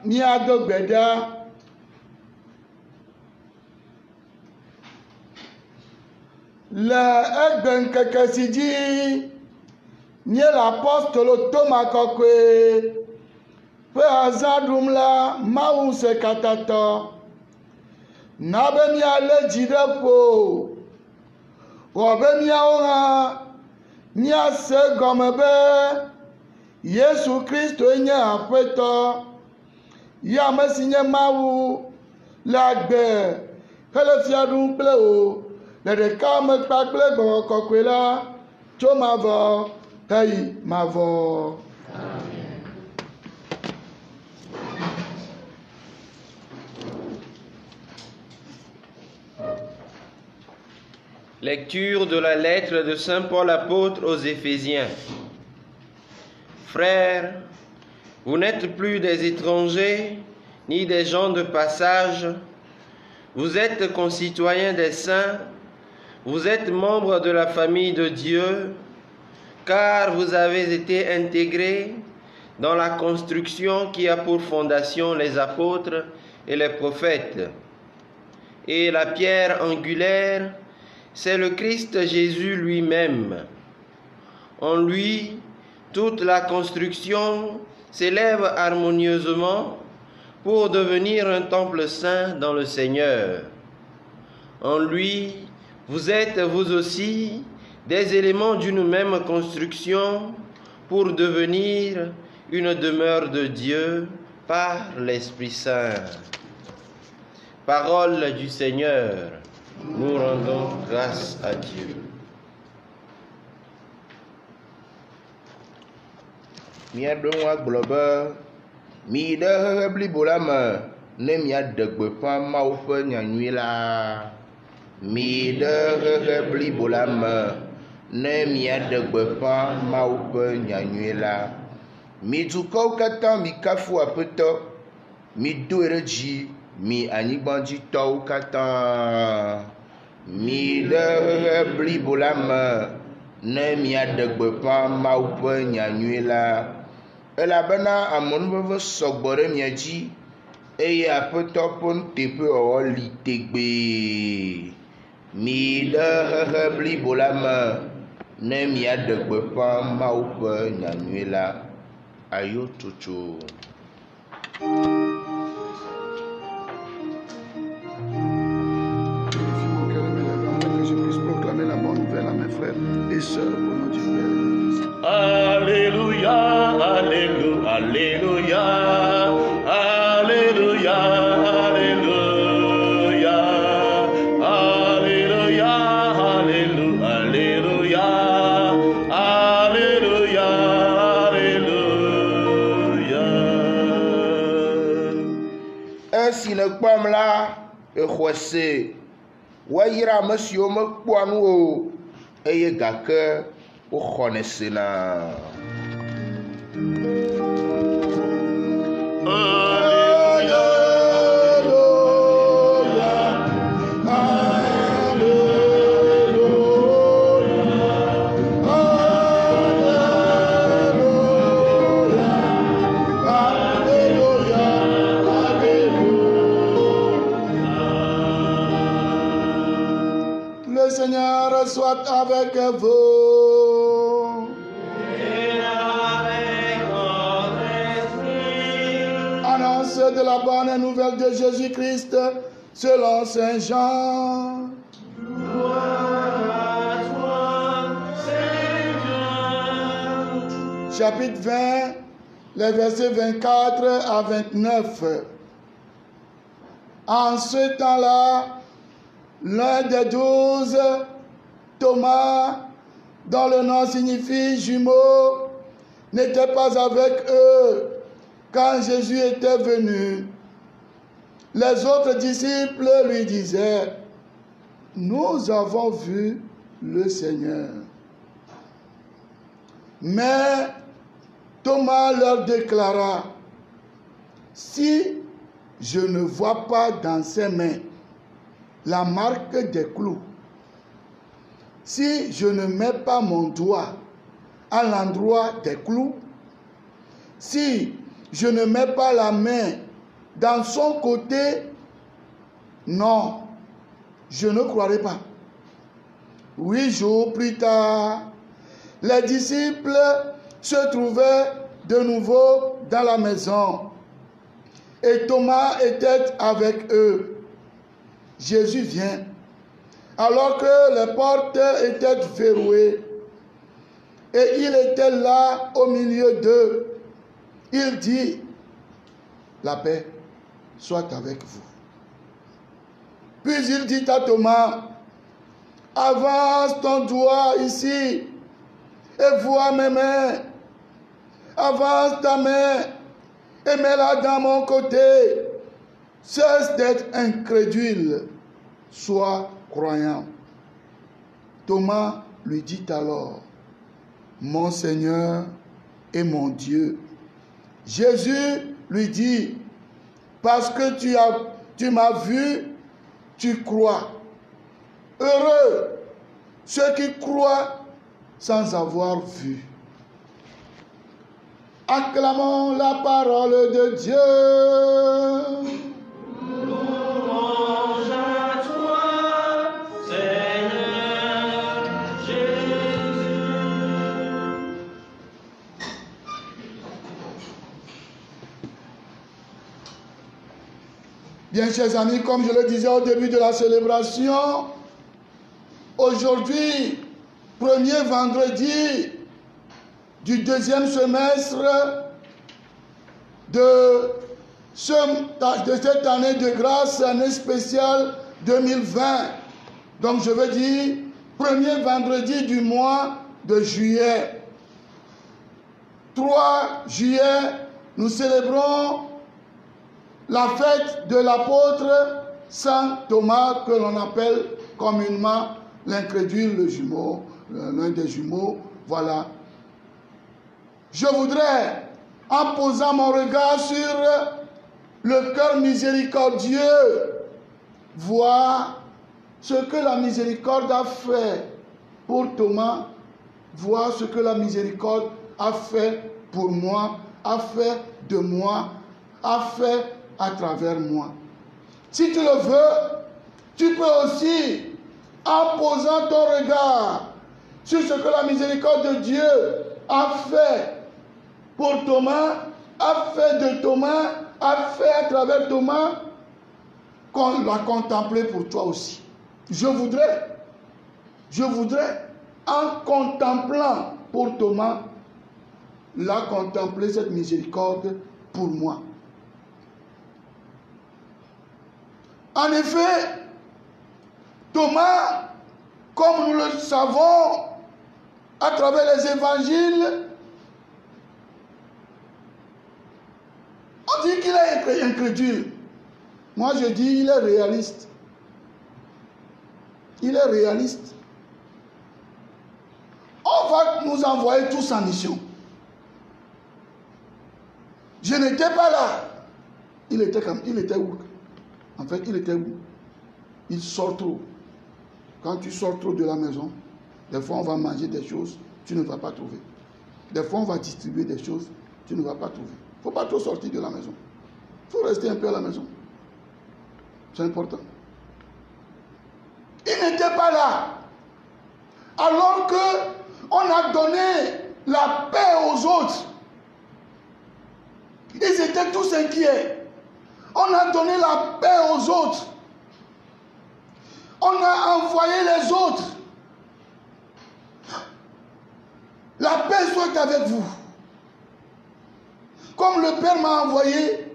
Míado gbe ɖa le egbe ŋkeke si dzi nye le apɔstolo Toma kɔkɔe ƒe azã ɖum la, Mawu Ŋusẽkatãtɔ na be míalé dzi ɖe ƒo, wɔ be míawo hã míase gɔme be Yesu Kristoe nye Aƒetɔ, ya ame si nye Mawu le agbe hele fia ɖum kple wò le ɖeka me kpakple Gbɔgbɔ Kɔkɔe la tso mavɔ heyi mavɔ.
Lecture de la lettre de Saint Paul apôtre aux Éphésiens. Frères, vous n'êtes plus des étrangers, ni des gens de passage. Vous êtes concitoyens des saints, vous êtes membres de la famille de Dieu, car vous avez été intégrés dans la construction qui a pour fondation les apôtres et les prophètes. Et la pierre angulaire, c'est le Christ Jésus lui-même. En lui, toute la construction s'élève harmonieusement pour devenir un temple saint dans le Seigneur. En lui, vous êtes vous aussi des éléments d'une même construction pour devenir une demeure de Dieu par l'Esprit Saint. Parole du Seigneur, nous rendons grâce à Dieu.
Míaɖo agblɔ be mi ɖe xexe blibo la me ne míaɖe gbeƒã Mawu ƒe nyanyui la. Mi ɖe xexe blibo la me ne míaɖe gbeƒã Mawu ƒe nyanyui la. Mi dukɔwo katã mi kafu Aƒetɔ, mi doe ɖe dzi, mi anyigbadzitɔwo katã. Mi ɖe xexe blibo la me ne míaɖe gbeƒã Mawu ƒe nyanyui la. Elabena amenuveve sɔgbɔ ɖe mia dzi eye Aƒetɔ ƒe nuteƒewɔwɔ li tegbee. Mi ɖe xexe blibo la me ne míaɖe gbeƒã Mawu ƒe nyanyui la. Ayo tsotso.
Que je puisse proclamer la bonne nouvelle à mes frères et sœurs au nom du Père.
Alléluia, alléluia, alléluia, alléluia, alléluia, alléluia, alléluia, alléluia, alléluia.
Esi ne kpɔm la, exɔ se. Woayra ame siwo mekpɔa nu o eye gake woxɔnɛ sena.
Le Seigneur soit avec vous.
Et avec votre esprit.
Annonce de la bonne nouvelle de Jésus-Christ selon Saint Jean.
Gloire à toi, Seigneur.
Chapitre 20, les versets 24 à 29. En ce temps-là, l'un des 12, Thomas, dont le nom signifie jumeau, n'était pas avec eux quand Jésus était venu. Les autres disciples lui disaient, « Nous avons vu le Seigneur. » Mais Thomas leur déclara, « Si je ne vois pas dans ses mains la marque des clous, si je ne mets pas mon doigt à l'endroit des clous, si je ne mets pas la main dans son côté, non, je ne croirai pas. » 8 jours plus tard, les disciples se trouvaient de nouveau dans la maison et Thomas était avec eux. Jésus vient, alors que les portes étaient verrouillées, et il était là au milieu d'eux. Il dit, « La paix soit avec vous. » Puis il dit à Thomas, « Avance ton doigt ici et vois mes mains. Avance ta main et mets-la dans mon côté. « Cesse d'être incrédule, sois croyant. » Thomas lui dit alors, mon Seigneur et mon Dieu. Jésus lui dit, parce que tu m'as vu, tu crois. Heureux ceux qui croient sans avoir vu. Acclamons la parole de Dieu.
Louange à toi, Seigneur Jésus.
Bien, chers amis, comme je le disais au début de la célébration, aujourd'hui, premier vendredi du deuxième semestre de cette année de grâce, année spéciale 2020. Donc je veux dire, premier vendredi du mois de juillet. 3 juillet, nous célébrons la fête de l'apôtre Saint Thomas, que l'on appelle communément l'incrédule, le jumeau, l'un des jumeaux. Voilà. Je voudrais, en posant mon regard sur le cœur miséricordieux, voir ce que la miséricorde a fait pour Thomas, voir ce que la miséricorde a fait pour moi, a fait de moi, a fait à travers moi. Si tu le veux, tu peux aussi, en posant ton regard sur ce que la miséricorde de Dieu a fait pour Thomas, a fait de Thomas, a fait à travers Thomas, qu'on l'a contemplé pour toi aussi. Je voudrais, en contemplant pour Thomas, la contempler cette miséricorde pour moi. En effet, Thomas, comme nous le savons à travers les évangiles, on dit qu'il est incrédule. Moi je dis il est réaliste. Il est réaliste. On va nous envoyer tous en mission. Je n'étais pas là. Il était où? En fait, il était où? Il sort trop. Quand tu sors trop de la maison, des fois on va manger des choses, tu ne vas pas trouver. Des fois on va distribuer des choses, tu ne vas pas trouver. Il ne faut pas trop sortir de la maison. Il faut rester un peu à la maison. C'est important. Il n'était pas là. Alors qu'on a donné la paix aux autres. Ils étaient tous inquiets. On a donné la paix aux autres. On a envoyé les autres. La paix soit avec vous. Comme le Père m'a envoyé,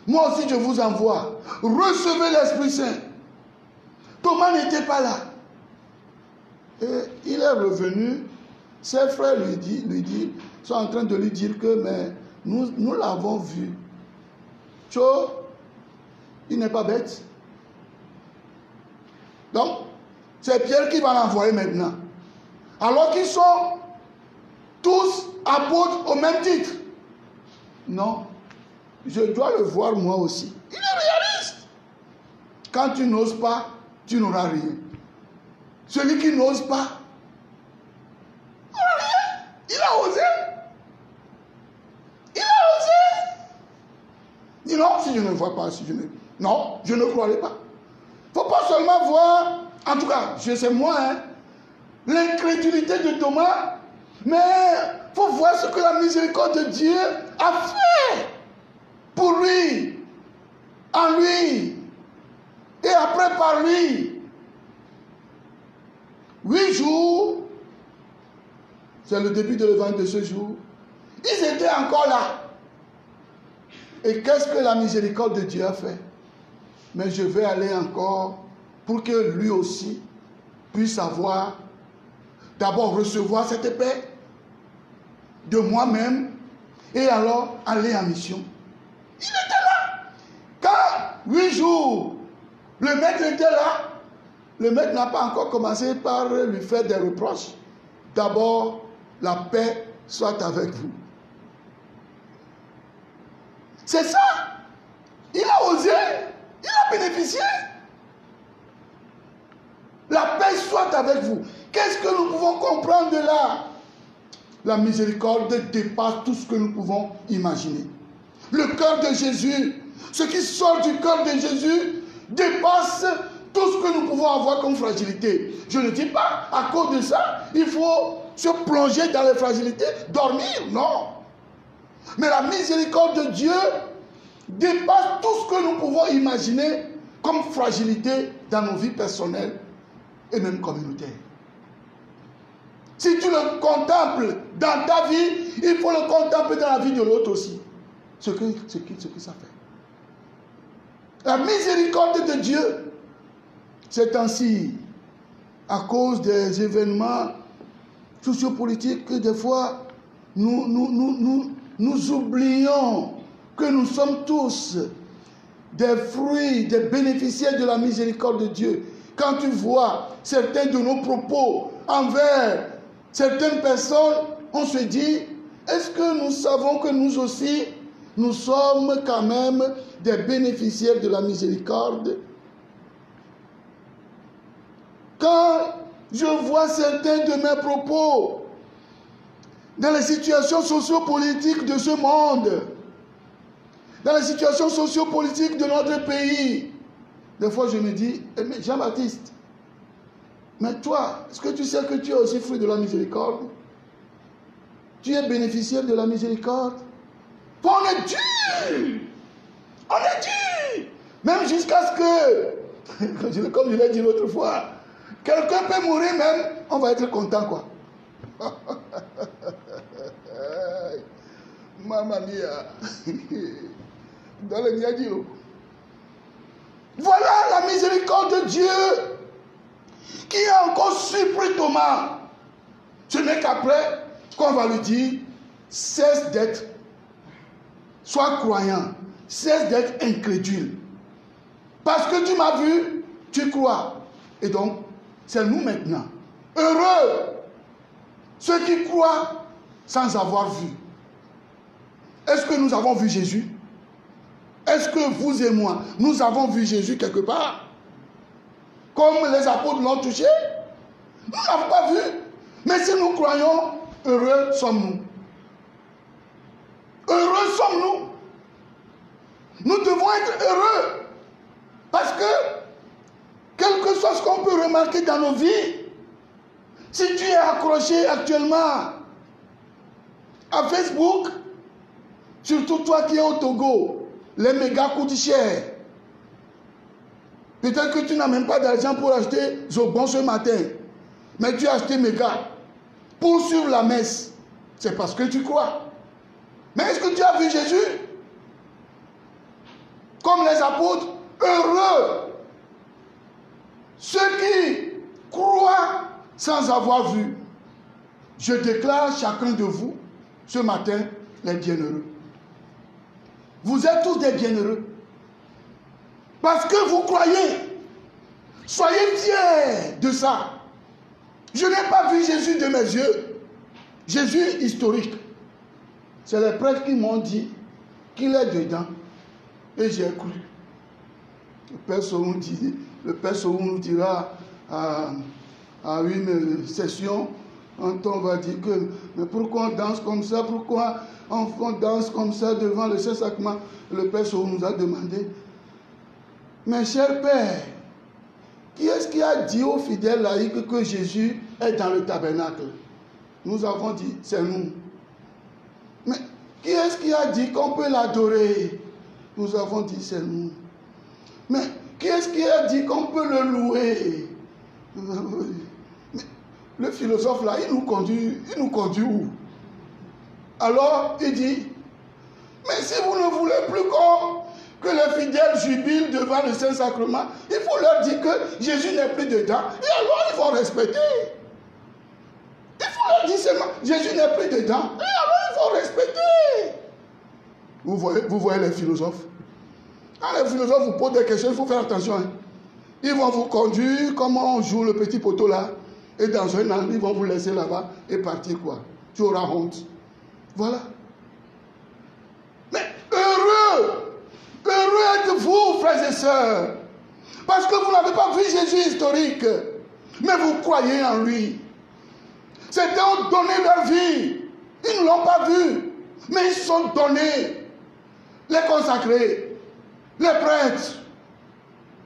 moi aussi je vous envoie. Recevez l'Esprit Saint. Thomas n'était pas là. Et il est revenu. Ses frères sont en train de lui dire que mais nous l'avons vu. Cho, il n'est pas bête. Donc, c'est Pierre qui va l'envoyer maintenant. Alors qu'ils sont tous apôtres au même titre. Non, je dois le voir moi aussi. Il est réaliste. Quand tu n'oses pas, tu n'auras rien. Celui qui n'ose pas, n'aura rien. Il a osé. Il a osé. Dis non, si je ne vois pas, non, je ne croirai pas. Il ne faut pas seulement voir, en tout cas, je sais moi, l'incrédulité de Thomas, mais il faut voir ce que la miséricorde de Dieu a fait pour lui, en lui, et après par lui. 8 jours, c'est le début de l'évangile de ce jour, ils étaient encore là. Et qu'est-ce que la miséricorde de Dieu a fait? Mais je vais aller encore pour que lui aussi puisse avoir, d'abord recevoir cette paix de moi-même et alors aller en mission. Il était là. Quand 8 jours, le maître était là, le maître n'a pas encore commencé par lui faire des reproches. D'abord, la paix soit avec vous. C'est ça. Il a osé, il a bénéficié. La paix soit avec vous. Qu'est-ce que nous pouvons comprendre de là? La miséricorde dépasse tout ce que nous pouvons imaginer. Le cœur de Jésus, ce qui sort du cœur de Jésus, dépasse tout ce que nous pouvons avoir comme fragilité. Je ne dis pas, à cause de ça, il faut se plonger dans les fragilités, dormir, non. Mais la miséricorde de Dieu dépasse tout ce que nous pouvons imaginer comme fragilité dans nos vies personnelles et même communautaires. Si tu le contemples dans ta vie, il faut le contempler dans la vie de l'autre aussi. Ce que ça fait. La miséricorde de Dieu, c'est ainsi, à cause des événements sociopolitiques, que des fois, nous oublions que nous sommes tous des fruits, des bénéficiaires de la miséricorde de Dieu. Quand tu vois certains de nos propos envers certaines personnes, on se dit, est-ce que nous savons que nous aussi, nous sommes quand même des bénéficiaires de la miséricorde? Quand je vois certains de mes propos dans les situations sociopolitiques de ce monde, dans les situations sociopolitiques de notre pays, des fois je me dis, mais Jean-Baptiste, mais toi, est-ce que tu sais que tu es aussi fruit de la miséricorde? Tu es bénéficiaire de la miséricorde? On est dur! On est dur! Même jusqu'à ce que, comme je l'ai dit l'autre fois, quelqu'un peut mourir même, on va être content quoi. Mamma mia! Dans le diadio. Voilà la miséricorde de Dieu qui a encore surpris Thomas. Ce n'est qu'après qu'on va lui dire, cesse d'être, sois croyant, cesse d'être incrédule. Parce que tu m'as vu, tu crois. Et donc, c'est nous maintenant. Heureux ceux qui croient sans avoir vu. Est-ce que nous avons vu Jésus? Est-ce que vous et moi, nous avons vu Jésus quelque part? Comme les apôtres l'ont touché? Nous n'avons pas vu. Mais si nous croyons, heureux sommes-nous. Heureux sommes-nous. Nous devons être heureux. Parce que, quel que soit ce qu'on peut remarquer dans nos vies, si tu es accroché actuellement à Facebook, surtout toi qui es au Togo, les mégas coûtent cher. Peut-être que tu n'as même pas d'argent pour acheter Zobon ce matin, mais tu as acheté méga pour suivre la messe. C'est parce que tu crois. Mais est-ce que tu as vu Jésus? Comme les apôtres, heureux ceux qui croient sans avoir vu. Je déclare chacun de vous ce matin les bienheureux. Vous êtes tous des bienheureux. Parce que vous croyez. Soyez fiers de ça. Je n'ai pas vu Jésus de mes yeux. Jésus historique. C'est les prêtres qui m'ont dit qu'il est dedans. Et j'ai cru. Le Père Sohou nous dira à une session, on va dire que, mais pourquoi on danse comme ça? Pourquoi on danse comme ça devant le Saint-Sacrement? Le Père Sohou nous a demandé, mes chers pères, qui est-ce qui a dit aux fidèles laïcs que Jésus est dans le tabernacle? Nous avons dit, c'est nous. Mais qui est-ce qui a dit qu'on peut l'adorer? Nous avons dit, c'est nous. Mais qui est-ce qui a dit qu'on peut le louer? Mais le philosophe là, il nous conduit où? Alors, il dit, mais si vous ne voulez plus que les fidèles jubilent devant le Saint-Sacrement, il faut leur dire que Jésus n'est plus dedans. Et alors, ils vont respecter. Il faut leur dire seulement, Jésus n'est plus dedans. Et alors, ils vont respecter. Vous voyez les philosophes. Quand les philosophes vous posent des questions, il faut faire attention. Hein. Ils vont vous conduire, comme on joue le petit poteau là, et dans un an, ils vont vous laisser là-bas et partir quoi. Tu auras honte. Voilà. Mais heureux êtes-vous, frères et sœurs, parce que vous n'avez pas vu Jésus historique, mais vous croyez en lui. Certains ont donné leur vie, ils ne l'ont pas vu, mais ils se sont donnés, les consacrés, les prêtres.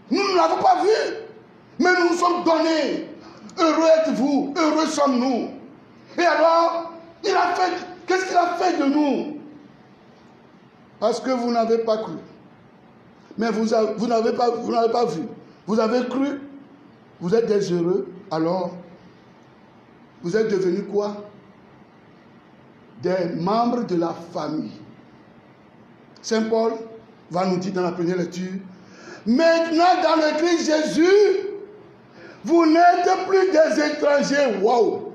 Nous ne l'avons pas vu, mais nous nous sommes donnés. Heureux êtes-vous, heureux sommes-nous. Et alors, qu'est-ce qu'il a fait de nous? Parce que vous n'avez pas cru. Mais vous n'avez pas vu. Vous avez cru, vous êtes des heureux, alors vous êtes devenus quoi? Des membres de la famille. Saint Paul va nous dire dans la première lecture, maintenant dans le Christ Jésus, vous n'êtes plus des étrangers. Waouh!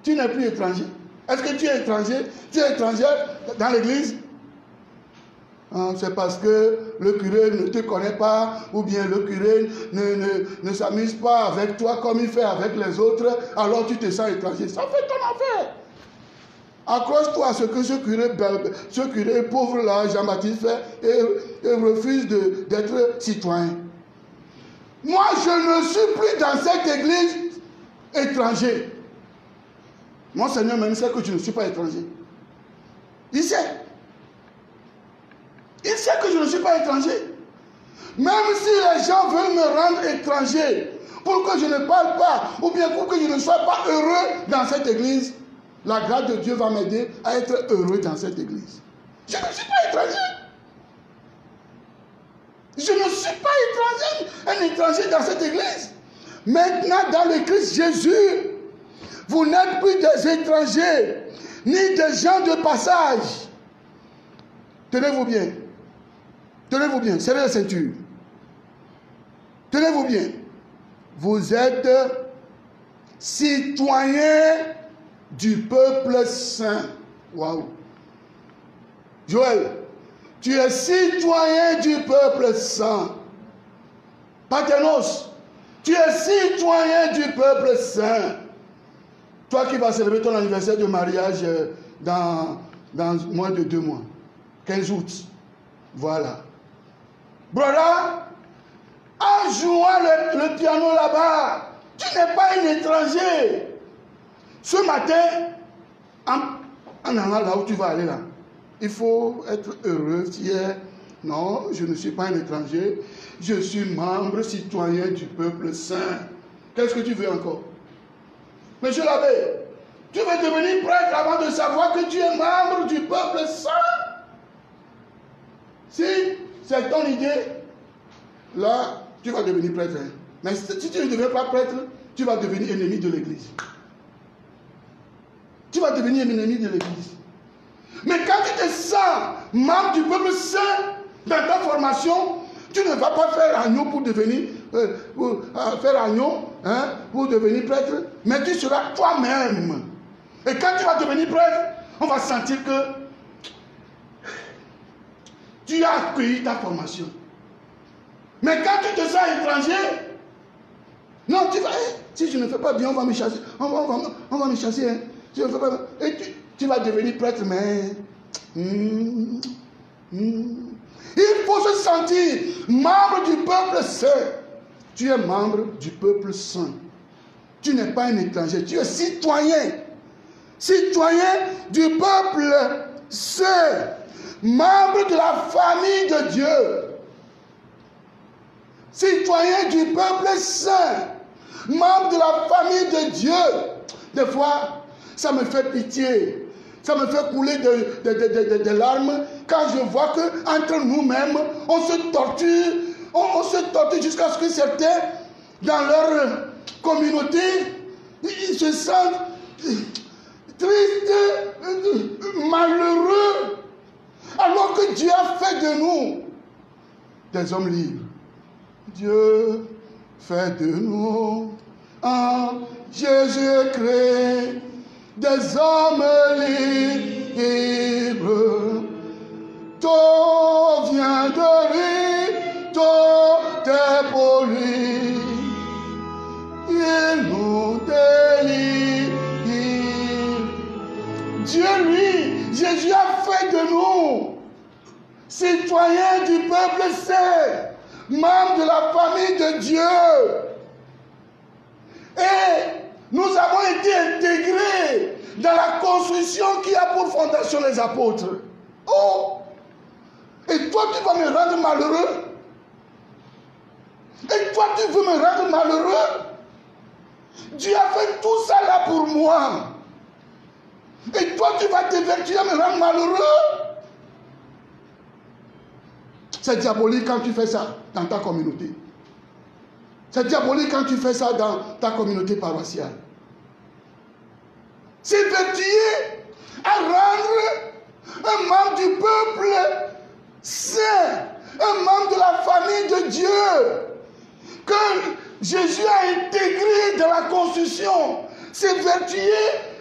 Tu n'es plus étranger. Est-ce que tu es étranger? Tu es étranger dans l'église? C'est parce que le curé ne te connaît pas, ou bien le curé ne s'amuse pas avec toi comme il fait avec les autres, alors tu te sens étranger. Ça fait ton affaire. Accroche-toi à ce que ce curé pauvre là, Jean-Baptiste, fait et refuse d'être citoyen. Moi, je ne suis plus dans cette église étranger. Mon Seigneur même sait que je ne suis pas étranger. Il sait. Il sait que je ne suis pas étranger. Même si les gens veulent me rendre étranger pour que je ne parle pas, ou bien pour que je ne sois pas heureux dans cette église, la grâce de Dieu va m'aider à être heureux dans cette église. Je ne suis pas étranger. Je ne suis pas étranger, un étranger dans cette église. Maintenant, dans le Christ Jésus, vous n'êtes plus des étrangers, ni des gens de passage. Tenez-vous bien. Tenez-vous bien, serrez la ceinture. Tenez-vous bien. Vous êtes citoyens du peuple saint. Waouh. Joël, tu es citoyen du peuple saint. Paternos, tu es citoyen du peuple saint. Toi qui vas célébrer ton anniversaire de mariage dans moins de 2 mois. 15 août. Voilà. Brother, en jouant le piano là-bas, tu n'es pas un étranger. Ce matin, en allant là où tu vas aller là, il faut être heureux, fier. Non, je ne suis pas un étranger. Je suis membre citoyen du peuple saint. Qu'est-ce que tu veux encore? Monsieur l'abbé, tu veux devenir prêtre avant de savoir que tu es membre du peuple saint? Si c'est ton idée, là, tu vas devenir prêtre. Mais si tu ne deviens pas prêtre, tu vas devenir ennemi de l'église. Tu vas devenir ennemi de l'église. Mais quand tu te sens membre du peuple saint dans ta formation, tu ne vas pas faire agneau pour devenir pour devenir prêtre, mais tu seras toi-même. Et quand tu vas devenir prêtre, on va sentir que tu as accueilli ta formation. Mais quand tu te sens étranger, non, tu vas, si je ne fais pas bien, on va me chasser. On va me chasser. Hein. Si je ne fais pas bien, et tu vas devenir prêtre, mais il faut se sentir membre du peuple saint. Tu es membre du peuple saint. Tu n'es pas un étranger, tu es citoyen. Citoyen du peuple saint. Membre de la famille de Dieu. Citoyen du peuple saint. Membre de la famille de Dieu. Des fois, ça me fait pitié. Ça me fait couler des larmes quand je vois qu'entre nous-mêmes, on se torture. On se torture jusqu'à ce que certains, dans leur communauté, ils se sentent tristes, malheureux. Alors que Dieu a fait de nous des hommes libres. Dieu fait de nous en Jésus-Christ des hommes libres. Tout vient de lui, tout est pour lui, il nous délivre. Dieu, lui, Jésus a fait de nous citoyens du peuple saint, membres de la famille de Dieu. Et nous avons été intégrés dans la construction qui a pour fondation les apôtres. Oh! Et toi, tu vas me rendre malheureux? Et toi, tu veux me rendre malheureux? Dieu a fait tout ça là pour moi. Et toi, tu vas t'évertuer à me rendre malheureux? C'est diabolique quand tu fais ça dans ta communauté. C'est diabolique quand tu fais ça dans ta communauté paroissiale. S'évertuer à rendre un membre du peuple saint, un membre de la famille de Dieu, que Jésus a intégré dans la construction, s'évertuer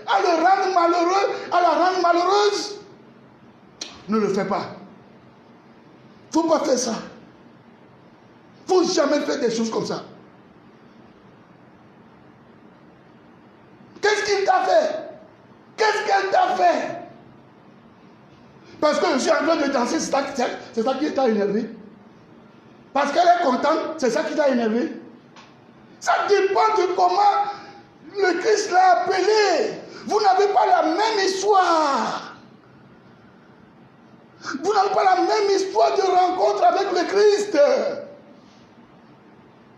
à le rendre malheureux, à la rendre malheureuse. Ne le fais pas. Il ne faut pas faire ça. Il ne faut jamais faire des choses comme ça. Qu'est-ce qu'il t'a fait? Qu'est-ce qu'elle t'a fait? Parce que je suis en train de danser, c'est ça qui t'a énervé. Parce qu'elle est contente, c'est ça qui t'a énervé. Ça dépend de comment le Christ l'a appelé. Vous n'avez pas la même histoire. Vous n'avez pas la même histoire de rencontre avec le Christ.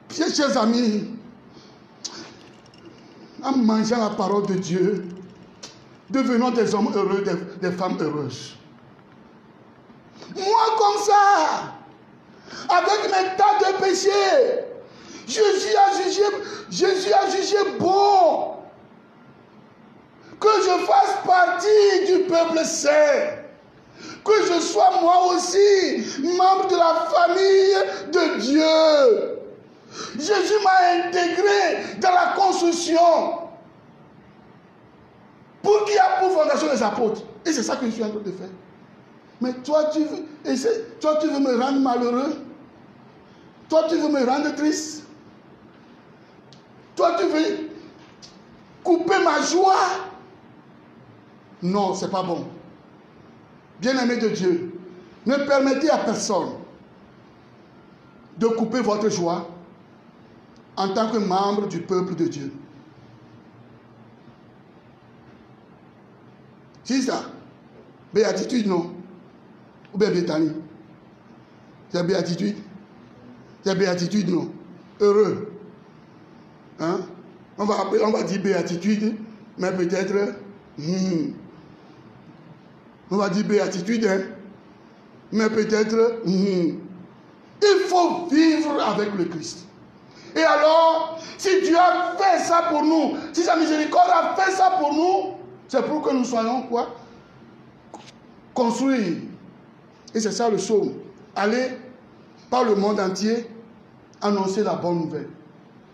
Bien, chers amis, en mangeant la parole de Dieu, devenons des hommes heureux, des femmes heureuses. Moi comme ça, avec mes tas de péchés, Jésus a jugé bon que je fasse partie du peuple saint, que je sois moi aussi membre de la famille de Dieu. Jésus m'a intégré dans la construction pour qu'il y ait pour fondation les apôtres. Et c'est ça que je suis en train de faire. Mais toi, tu veux me rendre malheureux? Toi, tu veux me rendre triste? Toi, tu veux couper ma joie? Non, ce n'est pas bon. Bien-aimés de Dieu, ne permettez à personne de couper votre joie en tant que membre du peuple de Dieu. C'est ça. Béatitude, non. Ou bien Béthanie. C'est béatitude. C'est béatitude, non. Heureux. Hein? On va dire béatitude, mais peut-être... On va dire béatitude, hein? Mais peut-être... Il faut vivre avec le Christ. Et alors, si Dieu a fait ça pour nous, si sa miséricorde a fait ça pour nous, c'est pour que nous soyons quoi? Construits. Et c'est ça le psaume. Allez par le monde entier annoncer la bonne nouvelle.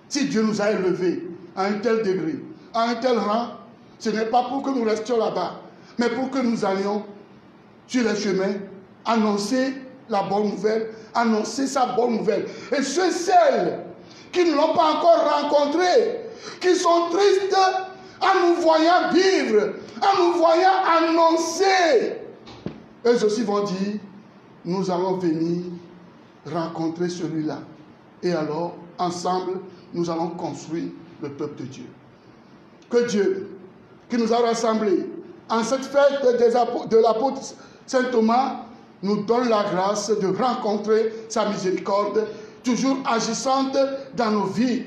Si Dieu nous a élevés à un tel degré, à un tel rang, ce n'est pas pour que nous restions là-bas, mais pour que nous allions sur les chemins, annoncer la bonne nouvelle, annoncer sa bonne nouvelle. Et ceux, celles qui ne l'ont pas encore rencontré, qui sont tristes en nous voyant vivre, en nous voyant annoncer, eux aussi vont dire, nous allons venir rencontrer celui-là. Et alors, ensemble, nous allons construire le peuple de Dieu. Que Dieu, qui nous a rassemblés en cette fête de l'apôtre Saint Thomas, nous donne la grâce de rencontrer sa miséricorde, toujours agissante dans nos vies.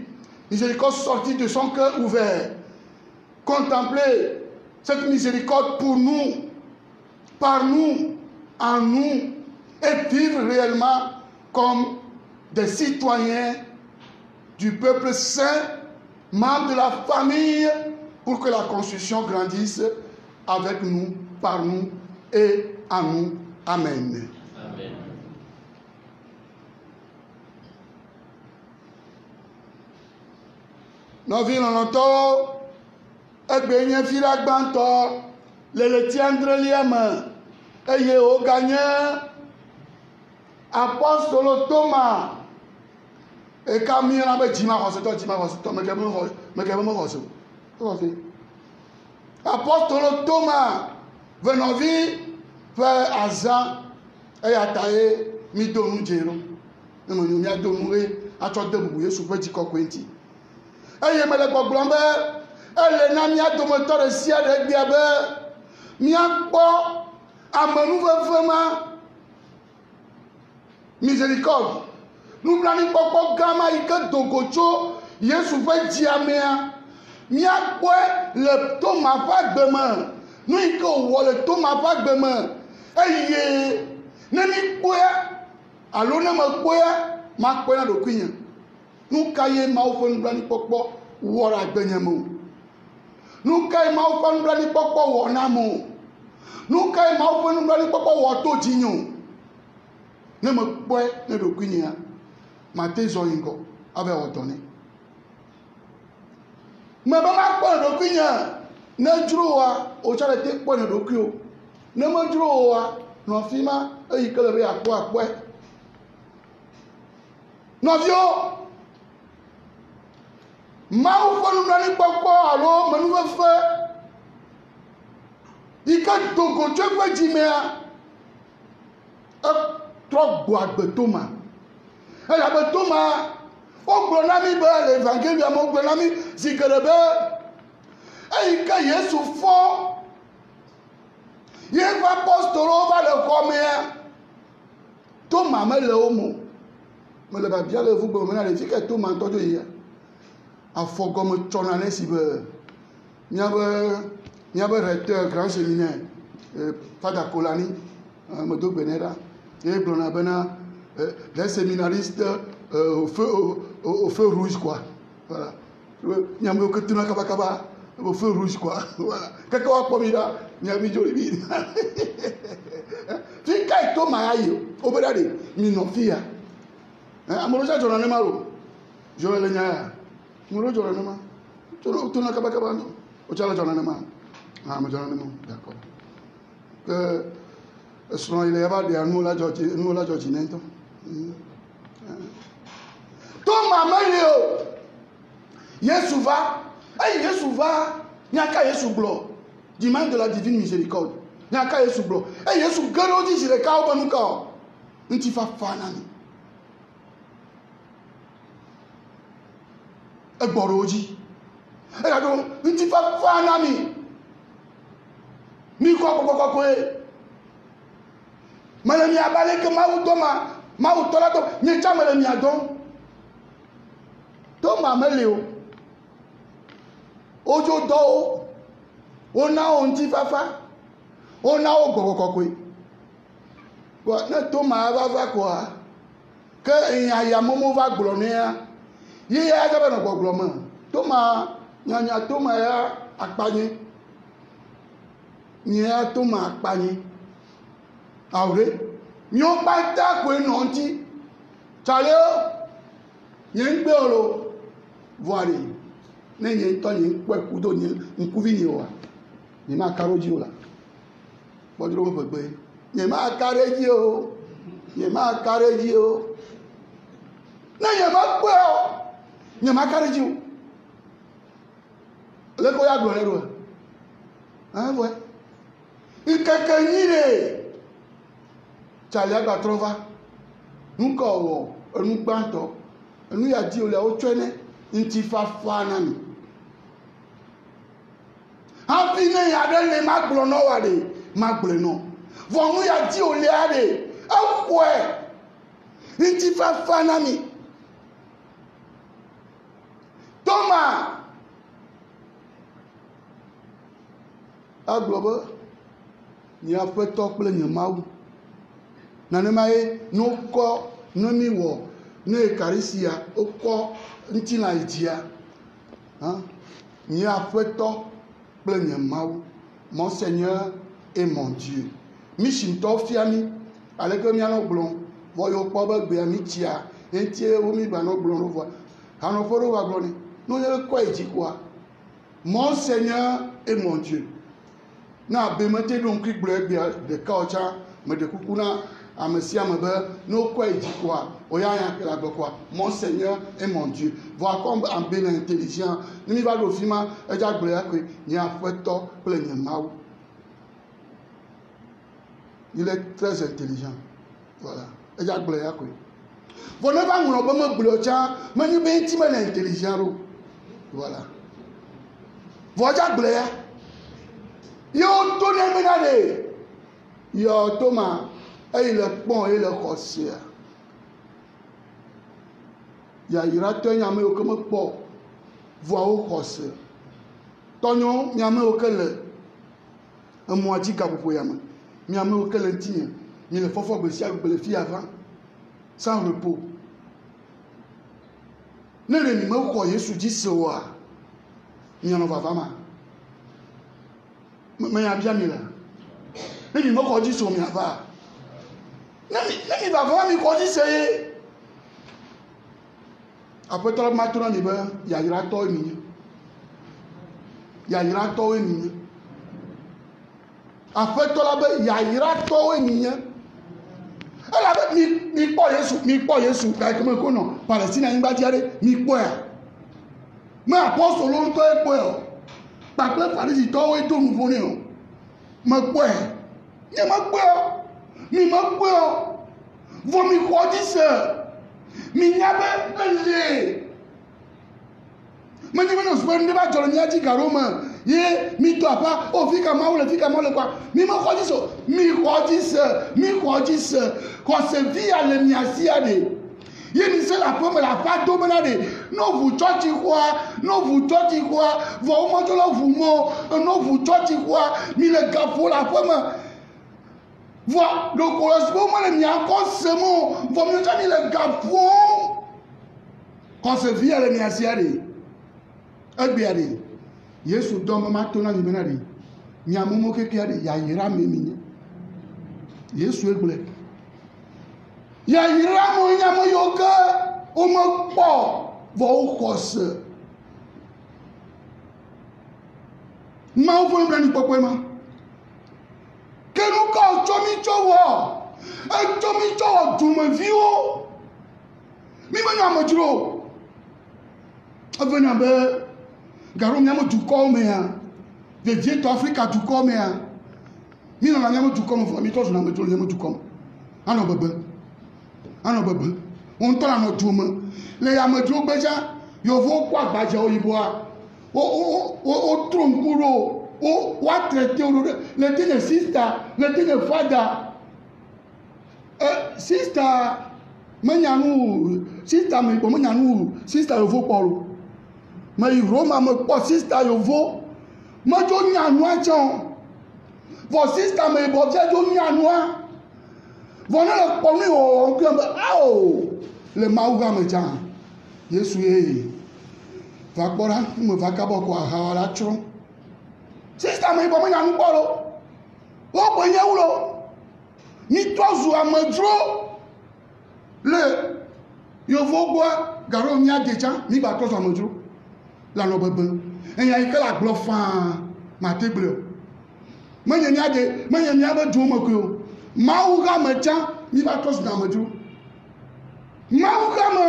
Miséricorde sortie de son cœur ouvert. Contempler cette miséricorde pour nous, par nous, en nous, et vivre réellement comme des citoyens du peuple saint, membres de la famille, pour que la construction grandisse avec nous, par nous et en nous. Amen.
Amen.
Nous vivons egbenye fila gbanto le tiendre liame eye o gagné apostole Thomas Et quand il y a un petit marosse, mais quand même rosse. Apôtre Thomas, venant vivre, faire Azan, et à tailler, mi donu jero. Nous nous a donné à toi de bouiller sous petit coquenti. Et il me l'a pas blambé, et le nami a donné de ciel de biabé, mi a pas à me nouveau vraiment miséricorde. Nous planons pas gamma et que dogocho, Yesu fait diamètre. Mi a quoi le Thomas pas demain. Nous il faut le Thomas pas demain. Et ne mi quoi alors ne me quoi ma quoi na do kwinya. Nous kaye ma ofon blani pokpo wora gbenyamo. Nous kaye ma ofon blani pokpo wona mo. Nous kaye ma ofon blani pokpo wo to jinyo. Ne me quoi ne do kwinya. Ma te zo ingo ave odone. Mais ma quoi do kwinya. Ne droa o chale te quoi ne do kwio. Ne me droa no fima e ikelebe akwa akwa. Novio Mau fonu nani pokpo alo menu fe ika dogo chekwe jimea e trogbo agbetoma e agbetoma o gbonami be l'evangelium mo gbonami zikerebe e ika Yesu fo ye va apostolo va le commer Thomas me le homo me le ba bien le vous bon na le fi que Thomas to de a fogom chonane si be nya be recteur grand séminaire Fada Kolani me do benera et blona bena les séminaristes au feu rouge quoi voilà nya me que tuna kaba au feu rouge quoi voilà kaka wa pomida nya bi joli bi fi kai to maayo obedade mi no fia amoroja chonane maro jo le nya Muro Joranema. Tu n'as pas capable. Au Tchala Joranema. Ah, mais Joranema. D'accord. Selon il y a des nous la Georginento. Thomas Mario. Yesu va. Yesu va. Nyaka Yesu blo. Dimanche de la divine miséricorde. Nyaka Yesu blo. Yesu garodi si le kao banuka. Ntifa fanani. Egboroji do nti fa na mi ko e mala mi abale ke ma u tola to ni chamele mi adon to ma mele ojo do o na o nti fa o na o gboro e wa na to ma va ko ke eyan ya momo va gboro ni ye ya ga na gbogbo mo to ma nyanya to ma ya apanye ni ya to ma apanye awre mi o pa ta ko no nti chale o ye ngbe oro voile ne ye to ni pe ku do ni nku vi ni wa ni ma karoji o la bodro mo gbe ni ma kareji o na ye ma pe o ni ma kareji o le ko ya gbore ro we ikeke yire chale agba trova nko wo enu gbanto enu ya di ole o twene nti fafa na mi happy ne ya de le magbro no wa de magbro no vonu ya di ole ade afwe nti fafa na mi Thomas agloba ni ape to ple ni mawu na ne mai no ko no mi wo no ekarisia oko nti na idia ni ape to ple ni mawu mon Seigneur et mon Dieu mi shinto fiami ale ko mi ano blon wo yo po ba gbe mi tia entie o mi ba no blon ro vo ano foro wa blon ni no ye ko eji kwa mon Seigneur et mon Dieu na be mate don ki gbe de ka ocha me de kukuna Mon Seigneur et mon Dieu. Voir comme un bien intelligent. Nous va le film, et j'ai que il a fait tort plein de mal. Il est très intelligent. Voilà. Et j'ai que vous n'avez pas mon bloquant, mais nous sommes intelligents. Voilà. Voilà blé. Yo tourné menade. Yo Thomas et il est bon et le corsaire. Ya ira to nyame o comme po. Voix au corsaire. Tonyo nyame o kele. Un moitié ka pour yama. Nyame o kele tien. Il le fofo be sia be le fi avant. Sans repos. Ne le ni me ko Yesu di se wa. Nyano va vama. Mais il y a bien mis là. Il m'a dit sur mes affaires. Il va voir mes conditions. Après tout le matin, il y a un temps. Il y a un temps. Après tout le il y a un temps. Elle avait mis quoi Yesu, comme un nom. Palestine a une bâtisse, mis quoi. Mais apôtre, longtemps, quoi. Par contre, il y a un nouveau nom. Ma quoi? Il y a ma quoi? Mais ma quoi? Vous me croyez ça? Mais il y a un lait. Mais je ne sais pas si vous avez dit que ye mi to apa o fi ka ma le kwa mi ma croyez ça? Mi croyez ça? Quand c'est via le miasia de il dit la pomme la pas dominade. Non vous tchoti quoi? Non vous tchoti quoi? Vous mangez là vous mo. Non vous tchoti quoi? Mi le gafo la pomme. Voilà le correspond moi le mia encore ce mot. Vous me dites mi le gafo. Quand c'est via le miasia de. Et bien de. Yesu donne maintenant ni menade. Mi amumo ke ke de ya yira memi. Yesu egble. Ya yira mo nya mo yoga o mo po vo khos ma o fo nani popo ma ke nu ka chomi chowo e chomi chowo du mo vi o mi mo nya mo juro avena be garo nya mo du ko me ya de vie to Africa du ko me ya mi no nya mo du ko mo fo mi to so na mo juro nya mo du ko ano bebe ano bebe on tọ́lá náà tó mọ́ lẹ́yìn àmọ́jú gbẹ́já yóò fún kó àgbàjẹ́ òyìnbó a ó tó ń kúrò ó wá tẹ̀tẹ̀ olóde lẹ́tẹ̀ ní sísítà lẹ́tẹ̀ ní fádà sísítà mẹ́nyànú sísítà mẹ́nyànú mẹ́nyànú sísítà yóò fún pọ̀rọ̀ mẹ́ ìró máa mẹ́ pọ̀ sísítà yóò fún mẹ́jọ nyànú àjẹun fọ sísítà mẹ́ ìbọ̀ jẹ́jọ nyànú à. Vous n'avez pas mis au cœur. Le maouga me tient. Je suis. Va quoi, me va cabo quoi, la tron. C'est ça, mais pas moi, nous parlons. Oh, ben, y'a où là? Ni toi, ou à me dro. Le. Yo vaux quoi? Garo, ni a déjà, ni bateau à me dro. La no bebe. Et y'a que la glofa, ma table. Mais y'a a des. Mais y'a a des dro, Maouga me tient, il va tous dans le jour. Maouga me.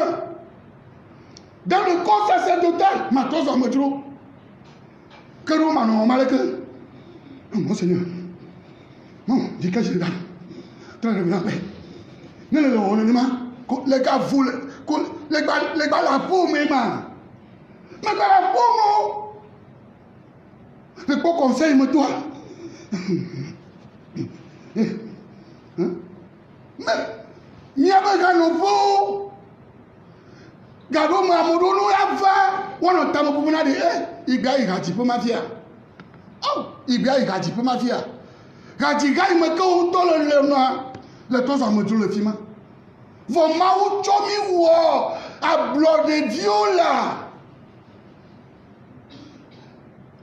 Dans le corps sacerdotal, ma tous dans le jour. Que nous m'en mal que. Mon Seigneur. Non, dis que je regarde. Très bien. Non, non, non, non. Les gars, vous. Les gars, la peau, mais ma. Mais la peau, mon. Le beau conseil me doit. Mais il y a un nouveau gado mamudo no yava wono tamo bubuna de igba igati po mafia oh igba igati po mafia gati gai me ko to le na le to sa moju le fima vo ma u chomi wo a blood de viola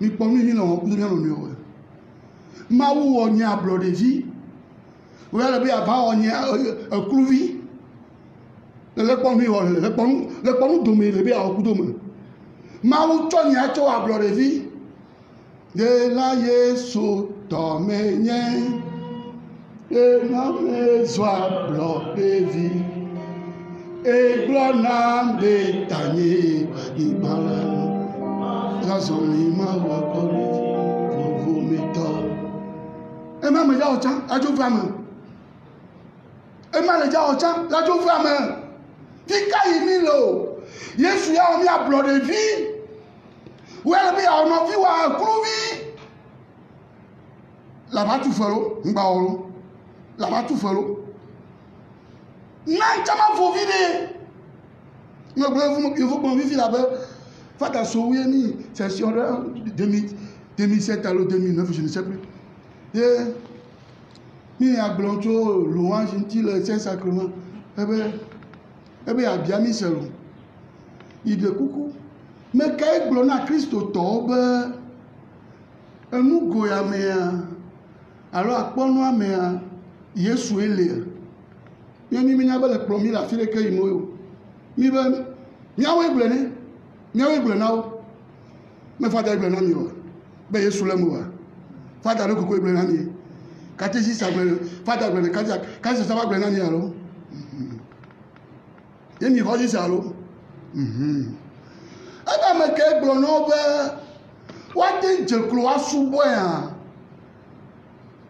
mi pomi ni no ku ni o ma u wo nya blood de vie. Vous allez avoir un clouvi. Le pont domé, le bien au coup d'homme. Maouton y a tout à bloquer vie. De la Yesu, Toménien. et ma maison bloc de vie. Et glonam de tani ibalan. Razon ima wakori vous mettons. Et ma maison au champ, la joue femme. Et ma maison au champ, la joue femme. Fika imilo. Yesu ya omi a bloc de vie. Ou elle a on vie ou a clouvi. Là-bas tout fero, m'baolo. Là-bas tout fero. Nan chama faut vide. Il faut qu'on vive là-bas. Fata souye ni session 2007 à 2009, je ne sais plus. Et ni a glonto louange gentil Saint-Sacrement. Eh ben a bien mis selon. Il dit coucou. Mais quand glona Christ au tombe, nous goyamea. Alors à quoi nous amea Yesu ele. Mi nyaba le promis la fille que imoyo. Mi ben mi awe blene. Mi awe blenao. Me fada blena mi wa. Be Yesu le mo wa. Fada le koko blena mi. Kate si sa blena. Fada blena kaja sa ba blena mi alo. Ye mi ko si sa alo. Aba me ke blono be. Wa tin je klo asubo ya.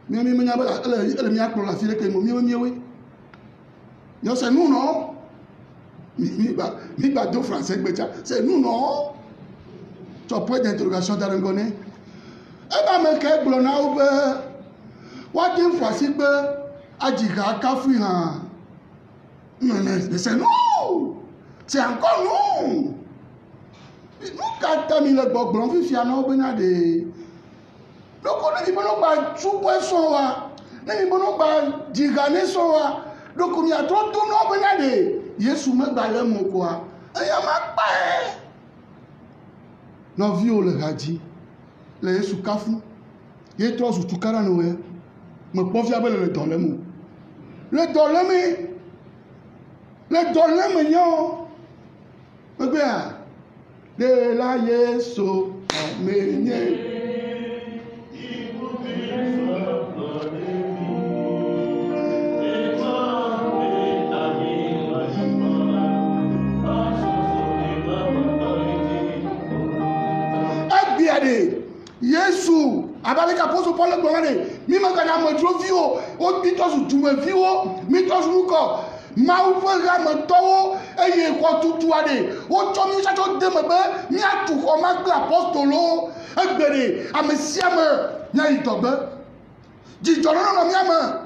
Mi nyaba le mi aklo la fille que imo mi we. C'est nous, non? Mi bateau français, c'est nous, non? Tu as point d'interrogation dans le gonnet. Eh bien, mais quel blona ou bien? What une fois si peu, a dit qu'à fouiller. Mais c'est nous! C'est encore nous! Nous, quand tu as mis le bloc blanc, il y a un benade. Donc, on ne dit pas tout poisson, ne dit pas diganer son. Donc, il y a trop de noms benade. Yesu me balait mon quoi. Et il y a ma paix. Non, vieux le radis. Le Yesu kafou. Il est trop sur tout cara noé. Me confie avec le dolemu. Le dolemu. Le dolemu, non. Mais bien. De la Yesu. Amen. Yesu abalika poso Paul gbonade mi ma kana mo dro vi o bi to su tume vi o mi to su ko ma u fo ga mo towo eye ko tutu ade o cho mi sa to de me be mi atu ko ma gbe apostolo egbere amesiame nya itogbe ji joro no mi ama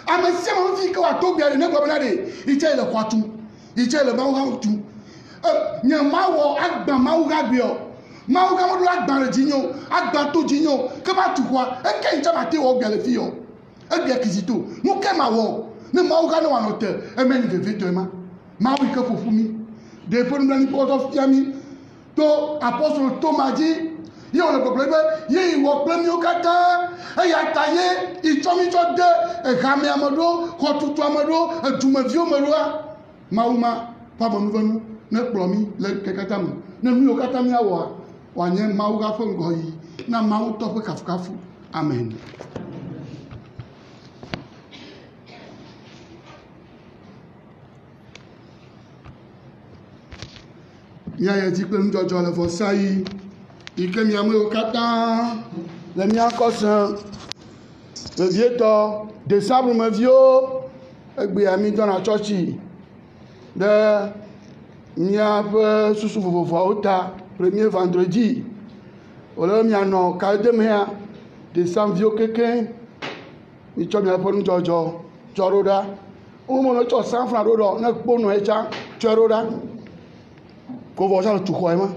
amesiame fi ko ato bi ade ne ko benade ije le kwatu ije le ma u ga tu nya ma wo agba ma u ga bi o Maou Gamou la gban jinyo, agban to jinyo, que va tout quoi? Et qu'est-ce que tu as au gars les filles? Et bien quisito, nous qu'est ma wo? Ne Maou Gamou en hôtel, et même il veut demain. Maou il que pour fumi. Des fois nous n'avons pas d'offiami. To apôtre Thomas dit, il y a le problème, il y a eu au premier kata, et il a taillé, il tombe de, et ramé à modo, quand tout à modo, et tout me vieux me loa. Maouma, pas bon nous ne promis le kakatam, ne nous au katamiawa. Wanye mau ga fon goyi na mau to pe kafu amen. Ya ya ti pe njojo le fo sai ike mi amu okata le mi akosan le vieto décembre me vio egbe ami dans la church de mi a pe susu fofo ota premier vendredi, on mi ano kademia décembre vieux quelqu'un, il chope bien pour nous jojo, choroda, on mon cho 100 francs rodo, na bono echa, choroda. Ko vo ja tu ko ema.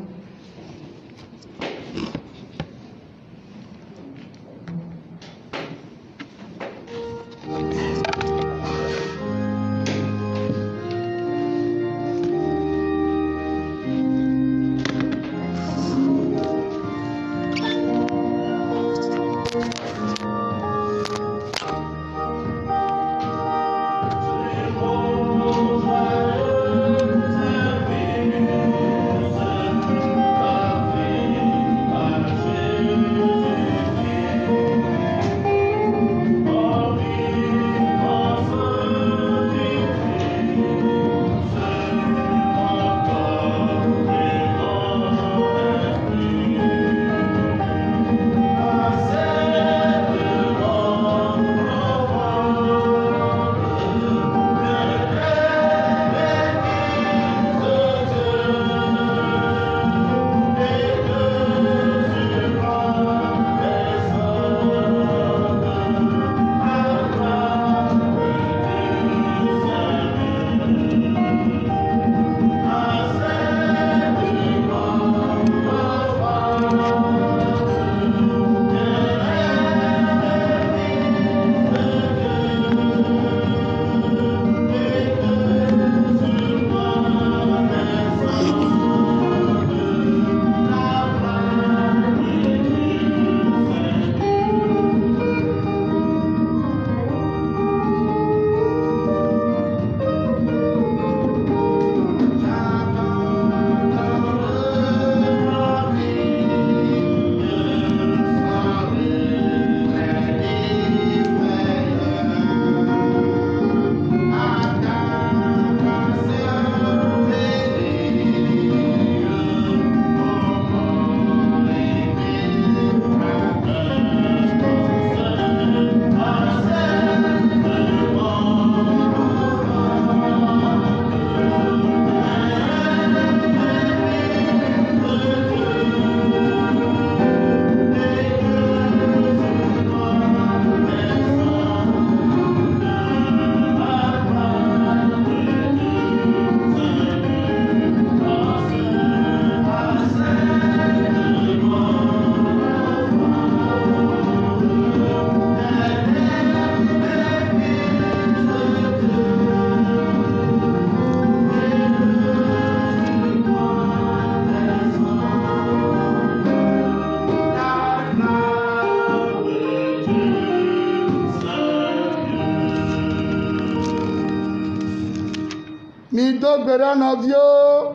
la nɔvio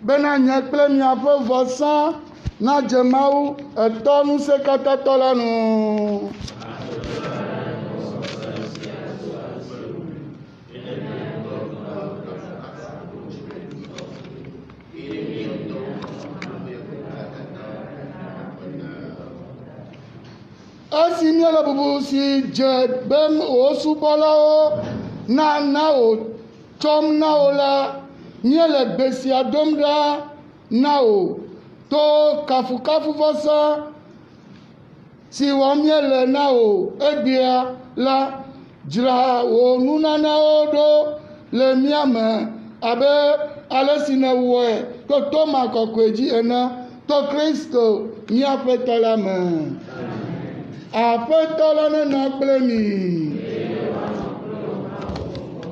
bena nye kple miaƒe vɔsa na dze Mawu etɔ ŋusẽkatãtɔ la nu. Esi míele bubu si dze be wò subɔlawo na wò tsɔm na wò la, míele gbe sia dom ɖa na wò to kafukafuvɔsa si wɔm míele na wò egbea la, dzra wò nunanawo ɖo le mía me abe ale si nèwɔe to toma kɔkɔe dzi ene to Kristo míaƒe tɔ la me. Aƒetɔ la nenɔ kple mi.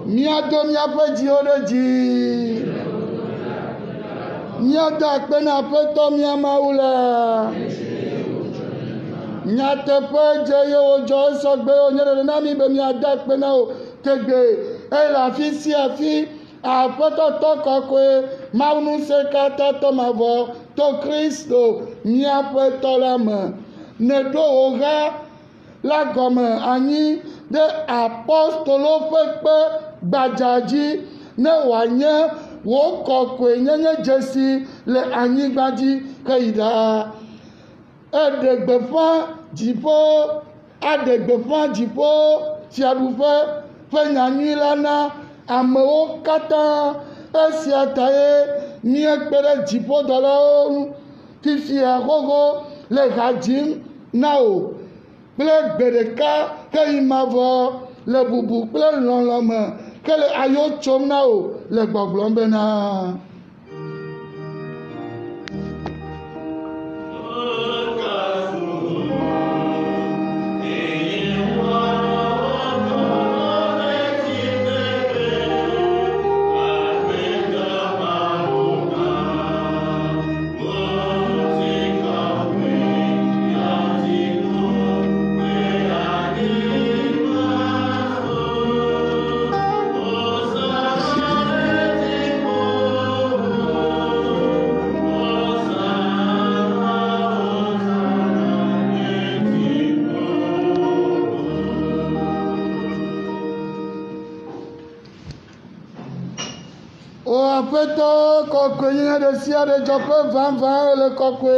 Míado míaƒe dziwo ɖe dzi. Míado akpe na Aƒetɔ mía Mawu la. Nyateƒe dze ye wòdzɔ esɔgbe wònye ɖeɖe na mí be míado akpe na wò tegbe eye le afi sia afi Aƒetɔ tɔ kɔkɔe Mawu Ŋusẽkatãtɔ mavɔ to Kristo míaƒe tɔ la me. Ne ɖo wò ha la gɔme anyi ɖe apɔstolo ƒe kpe gbadza dzi ne wòanye wò kɔkɔe nyenye dzesi le anyigba dzi heyi ɖaa. Aɖe gbeƒã dziƒo fiaɖuƒe ƒe nyanyui la na amewo katã. Esia ta ye míekpe ɖe dziƒodɔlawo ŋu fifia xoxo le ha dzim na wò kple gbe ɖeka heyi mavɔ le bubu kple lɔlɔ̃ me ke le ayo tsom na wò le gbɔgblɔm bena Aƒetɔ kɔkɔe nye ɖe sia ɖe dzɔƒe vavã le kɔkɔe.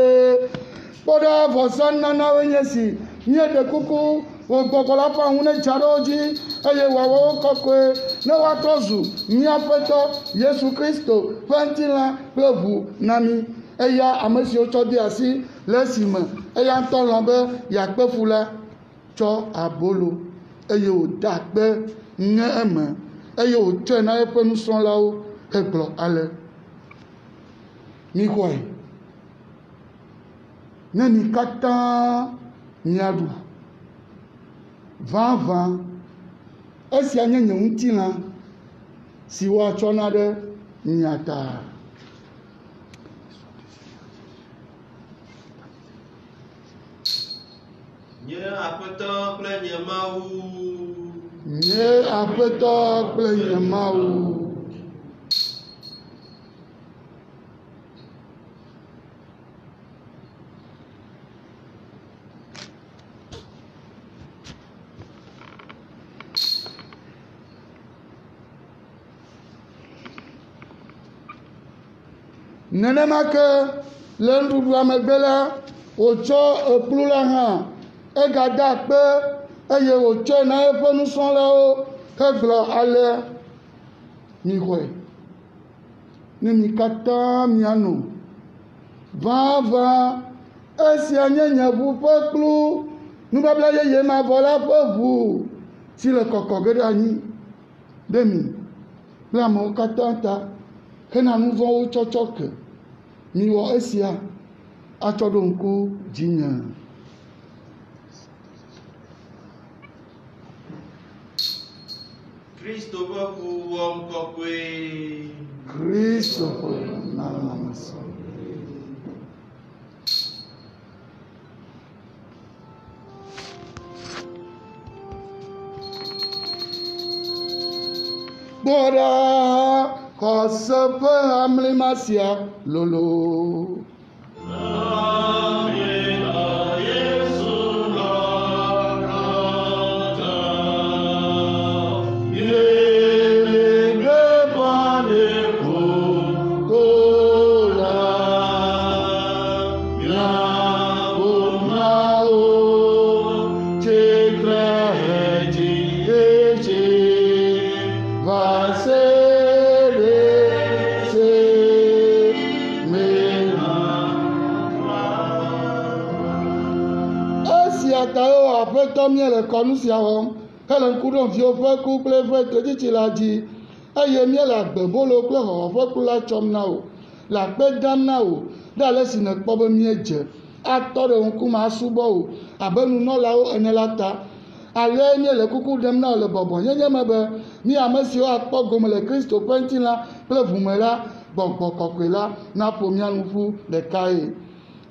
Kpɔ ɖa vɔsananawoe nye si míeɖe kuku wò gbɔgbɔ la ƒe aŋu ne dza ɖe wo dzi eye wòawɔ wo kɔkɔe ne woatrɔ zu míaƒetɔ Yesu Kristo ƒe ŋutilã kple ʋu na mí. Eya ame siwo tsɔ de asi le esime eya ŋutɔ lɔ̃ be yeakpe fu la tsɔ abolo eye wòda akpe ŋe eme eye wòtsɔe na eƒe nusrɔ̃lawo egblɔ ale. Mixɔe. Ne mi katã miaɖu vavã. Esia nye nye ŋutilã si woatsɔna ɖe mia ta.
Nye Aƒetɔ kple nye Mawu.
Nye Aƒetɔ kple nye Mawu. Nenema ke le nuɖuɖua megbe la, wòtsɔ ekplu la hã egada akpe eye wòtsɔe na eƒe nusrɔ̃lawo hegblɔ ale. Mixɔe. Ne mi katã mianɔ vavã. Esia nye nye ʋu ƒe kplu. Nubabla yeye mavɔ la ƒe ʋu si le kɔkɔ ge ɖe anyi ɖe mi kple amewo katã ta hena nu vɔ̃wo tsɔtsɔ ke. Miwɔ esia atsɔ ɖo ŋku dzinye.
Kristo ƒe ʋu wɔm kɔkɔe.
Kristo ƒe nunɔamesɔ. Kpɔ ɖa Gospel Amlimasia Lolo. Tomie le kɔnu sia wɔm hele ŋku ɖom viwo ƒe ku kple eƒe toditsi la dzi eye mie le agbebolo kple xɔxɔ ƒe ku la tsɔm na wo le akpe dam na wo ɖe ale si nekpɔ be miedze atɔ ɖe ŋkume asubɔ wo abe nunɔlawo ene la ta ale mie le kuku ɖem na wo le bɔbɔnyenye me be mi ame siwo akpɔ gome le Kristo ƒe ŋutilã kple ʋume la gbɔgbɔ kɔkɔe la naƒo mia nu ƒu ɖekae.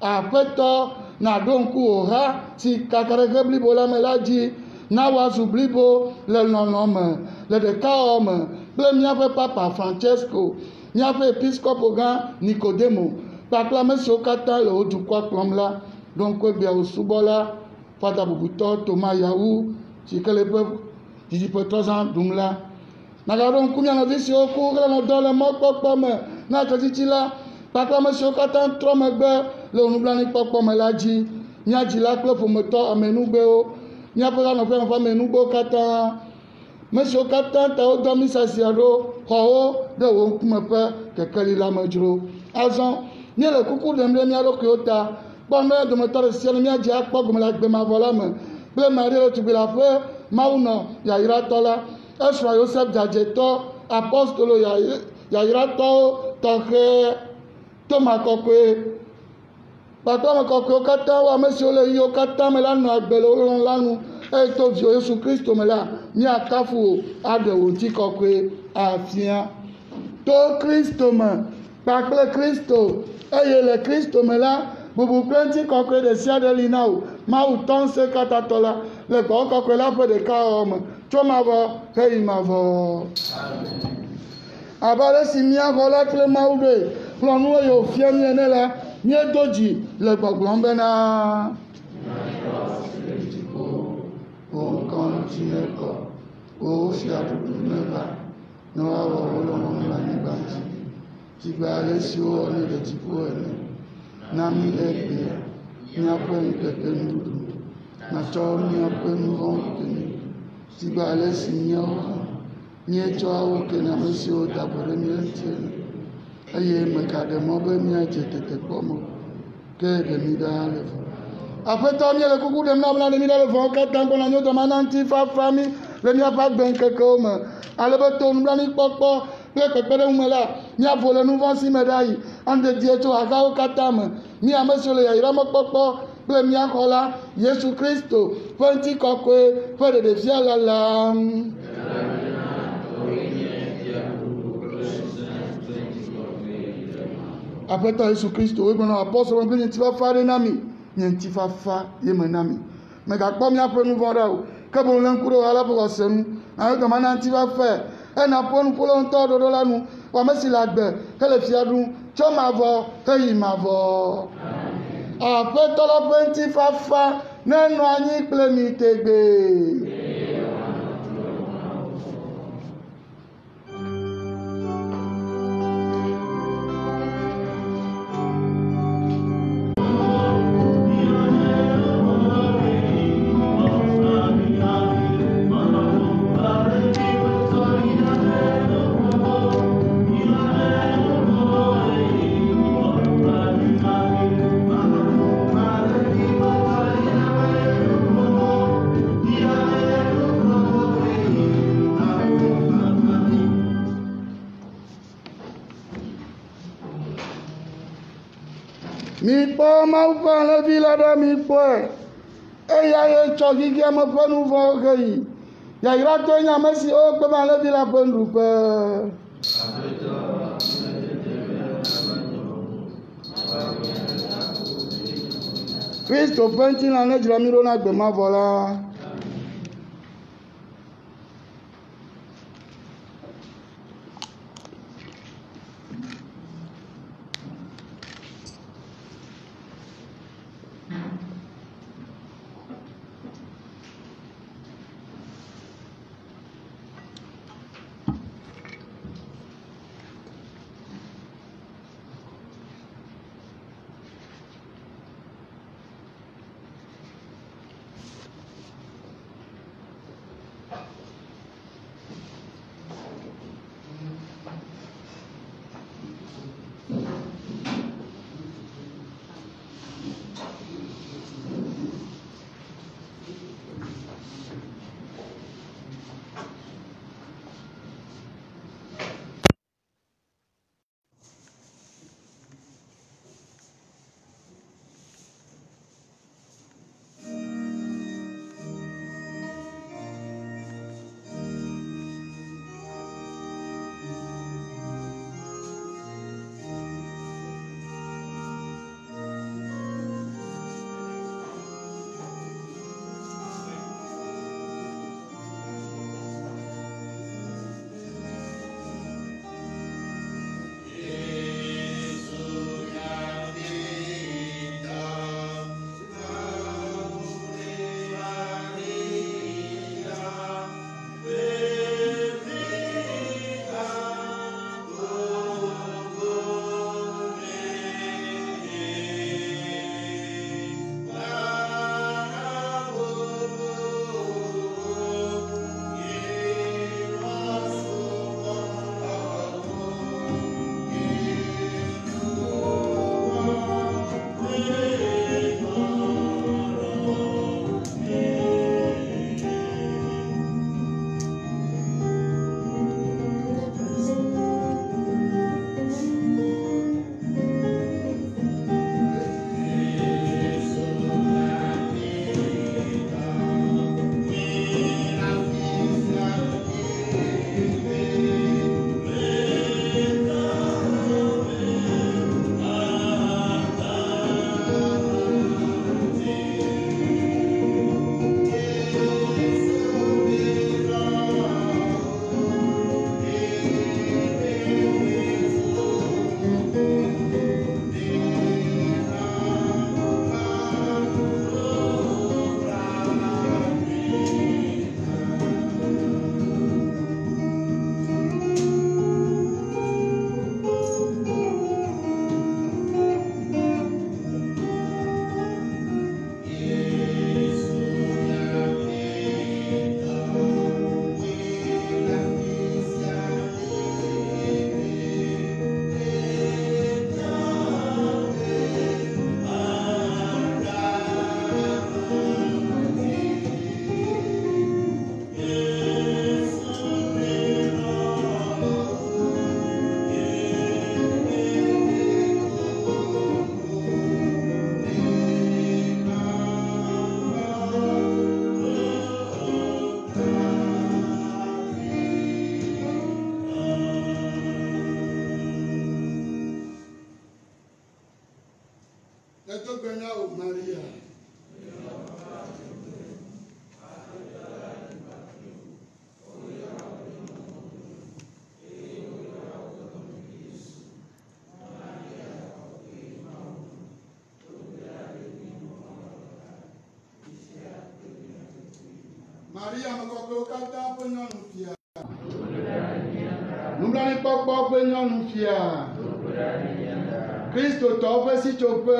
Aƒetɔ naɖo ŋku wò ha si kaka ɖe xe blibo la me la dzi na woazu blibo le lɔlɔ me le ɖekawɔwɔ me kple míaƒe papa Francesco, míaƒe episkopo gã Nicodemo kpakple ame siwo katã le wo dukɔa kplɔm la ɖo ŋku egbea wò subɔla fada bubutɔ Toma Yawu si ke le eƒe didiƒetɔzã ɖum la. Nagaɖo ŋku mia nɔvi siwo ku hele nɔ dɔ le mɔkpɔkpɔ me na tɔtsitsi la kpakple ame siwo katã trɔ megbe le nublanuikpɔkpɔ me la dzi mía dzila kple ƒometɔ amenugbewo míaƒe lãnɔƒe ƒe amenugbewo katã me siwo katã ta wodɔ misasia ɖo xɔwo ɖe wò ŋkume ƒe kekeli la me dzro. Azɔ míele kuku ɖem ɖe mía ɖokuiwo ta kpɔ ne dometɔ ɖe sia ɖe míadze akpɔ gome le agbemavɔ la me kple Maria le tugbila ƒe mawunɔ yayratɔ la esrɔ̃ Yosef dzadzetɔ apostolo yayratɔwo tɔxɛ Toma kɔkɔe kpakple ame kɔkɔewo katã wo ame siwo le yiwo katã me la nɔ agbe le wo lɔlɔ̃ la nu eye to viwo Yesu Kristo me la míakafu wo aɖe wò ŋuti kɔkɔe afia to Kristo me kpakple Kristo eye le Kristo me la bubu kple ŋuti kɔkɔe ɖe sia ɖe li na wo Mawu tɔ ŋusẽ katatɔ la le gbɔwɔ kɔkɔe la ƒe ɖekawɔwɔ me tso mavɔ heyi mavɔ. Abe ale si mía xɔ la kple Mawu ɖoe kplɔ nu eye wòfia mí ene la míedo dzi le gbɔgblɔm bena wo ŋkɔ ŋuti nekɔ wo fiaɖuɖu neva ne woawɔ wo lɔlɔ̃ le anyigba dzi dzigbe ale si wowɔ ne le dziƒo ene na mí egbea míaƒe ŋkeke nuɖuɖu natsɔ míaƒe nu vɔ̃wo ke mí dzigbe ale si míawo hã míetsɔ awo ke na ame siwo da vɔ ɖe mía ŋuti ene eye megaɖe mɔ be míadze tetekpɔ me ke ɖe mí ɖa le vɔ. Aƒetɔ míele kuku ɖem na bena ɖe mí ɖa le vɔwo katã gbɔna nyo dɔma na ŋuti fafa mí le míaƒe agbeŋkekewo me ale be to nublanuikpɔkpɔ kple kpekpeɖeŋu me la míavo le nu vɔ̃ si me ɖayi aŋdedie tso hagawo katã me mí ame siwo le yayramekpɔkpɔ kple mía xɔ la Yesu Kristo ƒe ŋutikɔkɔe ƒe ɖeɖefia lalam. Aƒetɔ Yesu Kristo wo gblɔna apɔstɔlwo kple nye ŋutifafa ɖe na mi nye ŋutifafa ye me na mi megakpɔ míaƒe nu vɔ̃ ɖa o ke boŋ le ŋku ɖe wò la ƒe xɔse nu alo gama na ŋutifafae ena ƒo nuƒola ŋutɔ ɖoɖo la nu wɔ ame si le agbe hele fia ɖum tso mavɔ heyi mavɔ. Aƒetɔ la ƒe ŋutifafa nenɔ anyi kple mi tegbe. Mikpɔ Mawu ƒe alẽvi la ɖa mikpɔe eya ye tsɔ xixiame ƒe nu vɔ̃wo heyi yayratɔe nye ame siwo kpe be alẽvi la ƒe nuɖuƒe. Kristo ƒe ŋutilã ne dzra mi ɖo na gbemavɔ la. Benao Maria. Maria mekɔkɔ katã ƒe nyɔnu fia. Nublanuikpɔkpɔ ƒe nyɔnu fia. Kristotɔwo ƒe sitsoƒe.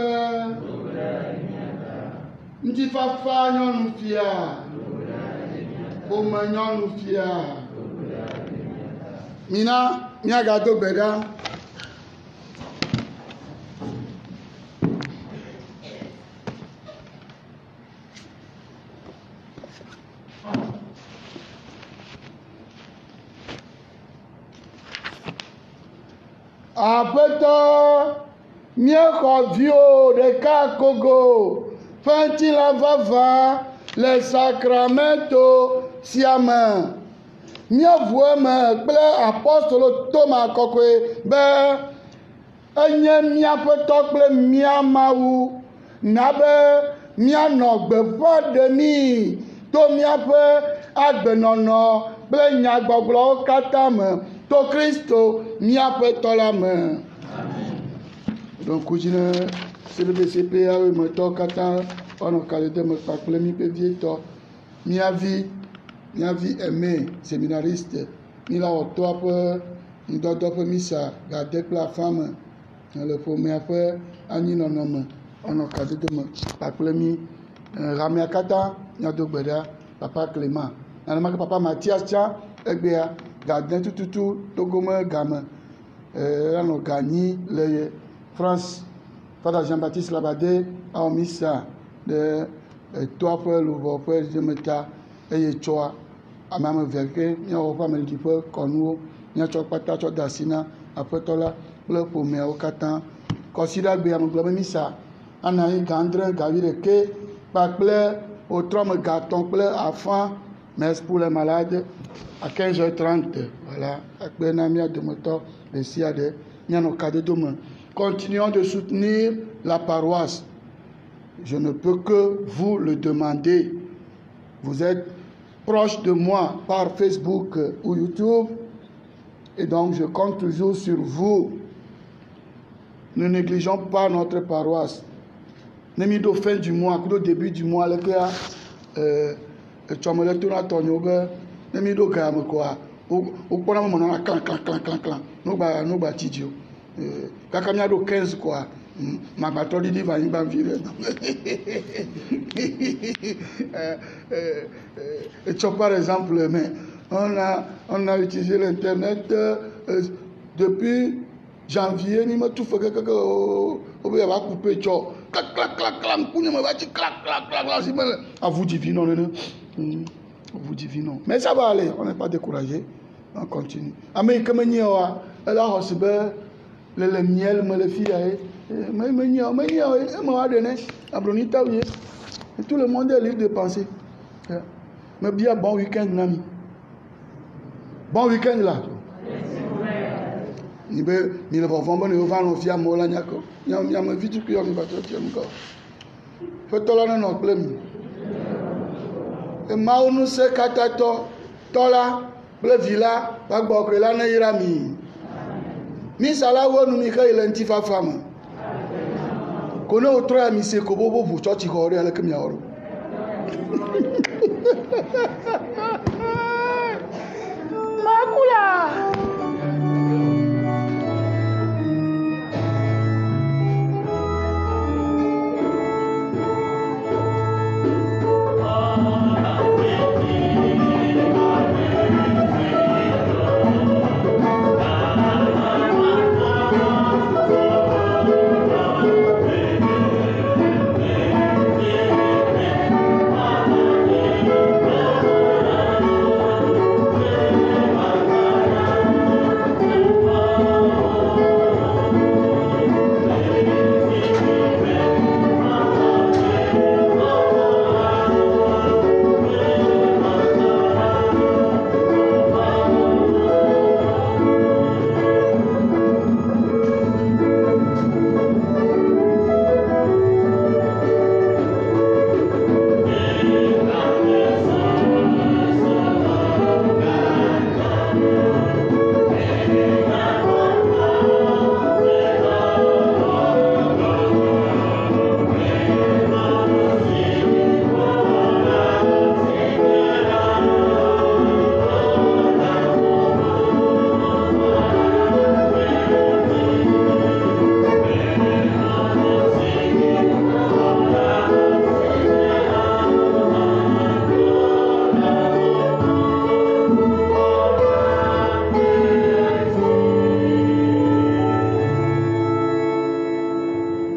Ŋutifafa nyɔnu fia. Ƒome nyɔnu fia. Mina míagado gbe ɖa. Aƒetɔ míexɔ viwo ɖeka kogo ƒe ŋutilã vava le sakramento sia me. Míeʋu eme kple apɔstolo Toma kɔkɔe be enye míaƒe tɔ kple mía Mawu na be míanɔ gbeƒã ɖemi to míaƒe agbenɔnɔ kple nyagbɔgblɔwo katã me to Kristo míaƒe tɔ la me. Donc kudzi ne CPCP awo me tɔ katã ɔnɔ kali de me kpakple mi ƒe vietɔ, mía vi Aimé séminariste mi la wɔ toa ƒe ŋdɔdɔ ƒe misa gade kple afã me le ƒomea ƒe anyinɔnɔ me ɔnɔ kadodo me kpakple mi hamea katã míado gbe ɖa papa Clément nenema ke papa Mathias tsã egbea gade tututu togome game anɔ ganyi le France. Father Jean-Baptiste Labade awɔ misa ɖe toa ƒe luʋɔ ƒe dzemeta eye tsɔa ame eve ke míawɔ ƒe ameɖiɖi ƒe kɔnuwo míatsɔ kpata tsɔ de asi na aƒetɔ la kple ƒomeawo katã. Kɔsiɖagbe amegblɔ be misa anɔ anyi ga 9 ga 11 kpakple wotrɔ me ga 3 kple afã mais pour les malades à 15h30. Voilà, akpe na mía dometɔ ɖe sia ɖe míanɔ kadodo me. Continuons de soutenir la paroisse. Je ne peux que vous le demander. Vous êtes proche de moi par Facebook ou YouTube et donc je compte toujours sur vous. Ne négligeons pas notre paroisse. Nemi do fin du mois, au début du mois, le cas tchomele tona tonyo be nemi do ga me quoi. Ou pona mo na clan. No ba tidio. Kaka mia do 15 quoi. Ma bateau dit va y vivre. Et tu par exemple, mais on a utilisé l'internet depuis janvier, ni me tout fait que on va couper tcho. Clac, me va dire clac. À vous divinons, vous divinons. Mais ça va aller, on n'est pas découragé. On continue. Amen, comme elle a reçu le miel, me le fille. Tout le monde est libre de penser. Mais bien, bon week-end, Nami. Bon week-end là. Ni le vont bon, va nous faire mola nyako. Y'a me vite que on va te dire encore. Faut te l'en non problème. Et maunu se katato tola ble villa ba gbokre la na irami. Mi sala wonu mi ka ilenti fa fama. Kono otroya mi se ko bobo bu church ko ore ala kemi oro. Makula.
Amen.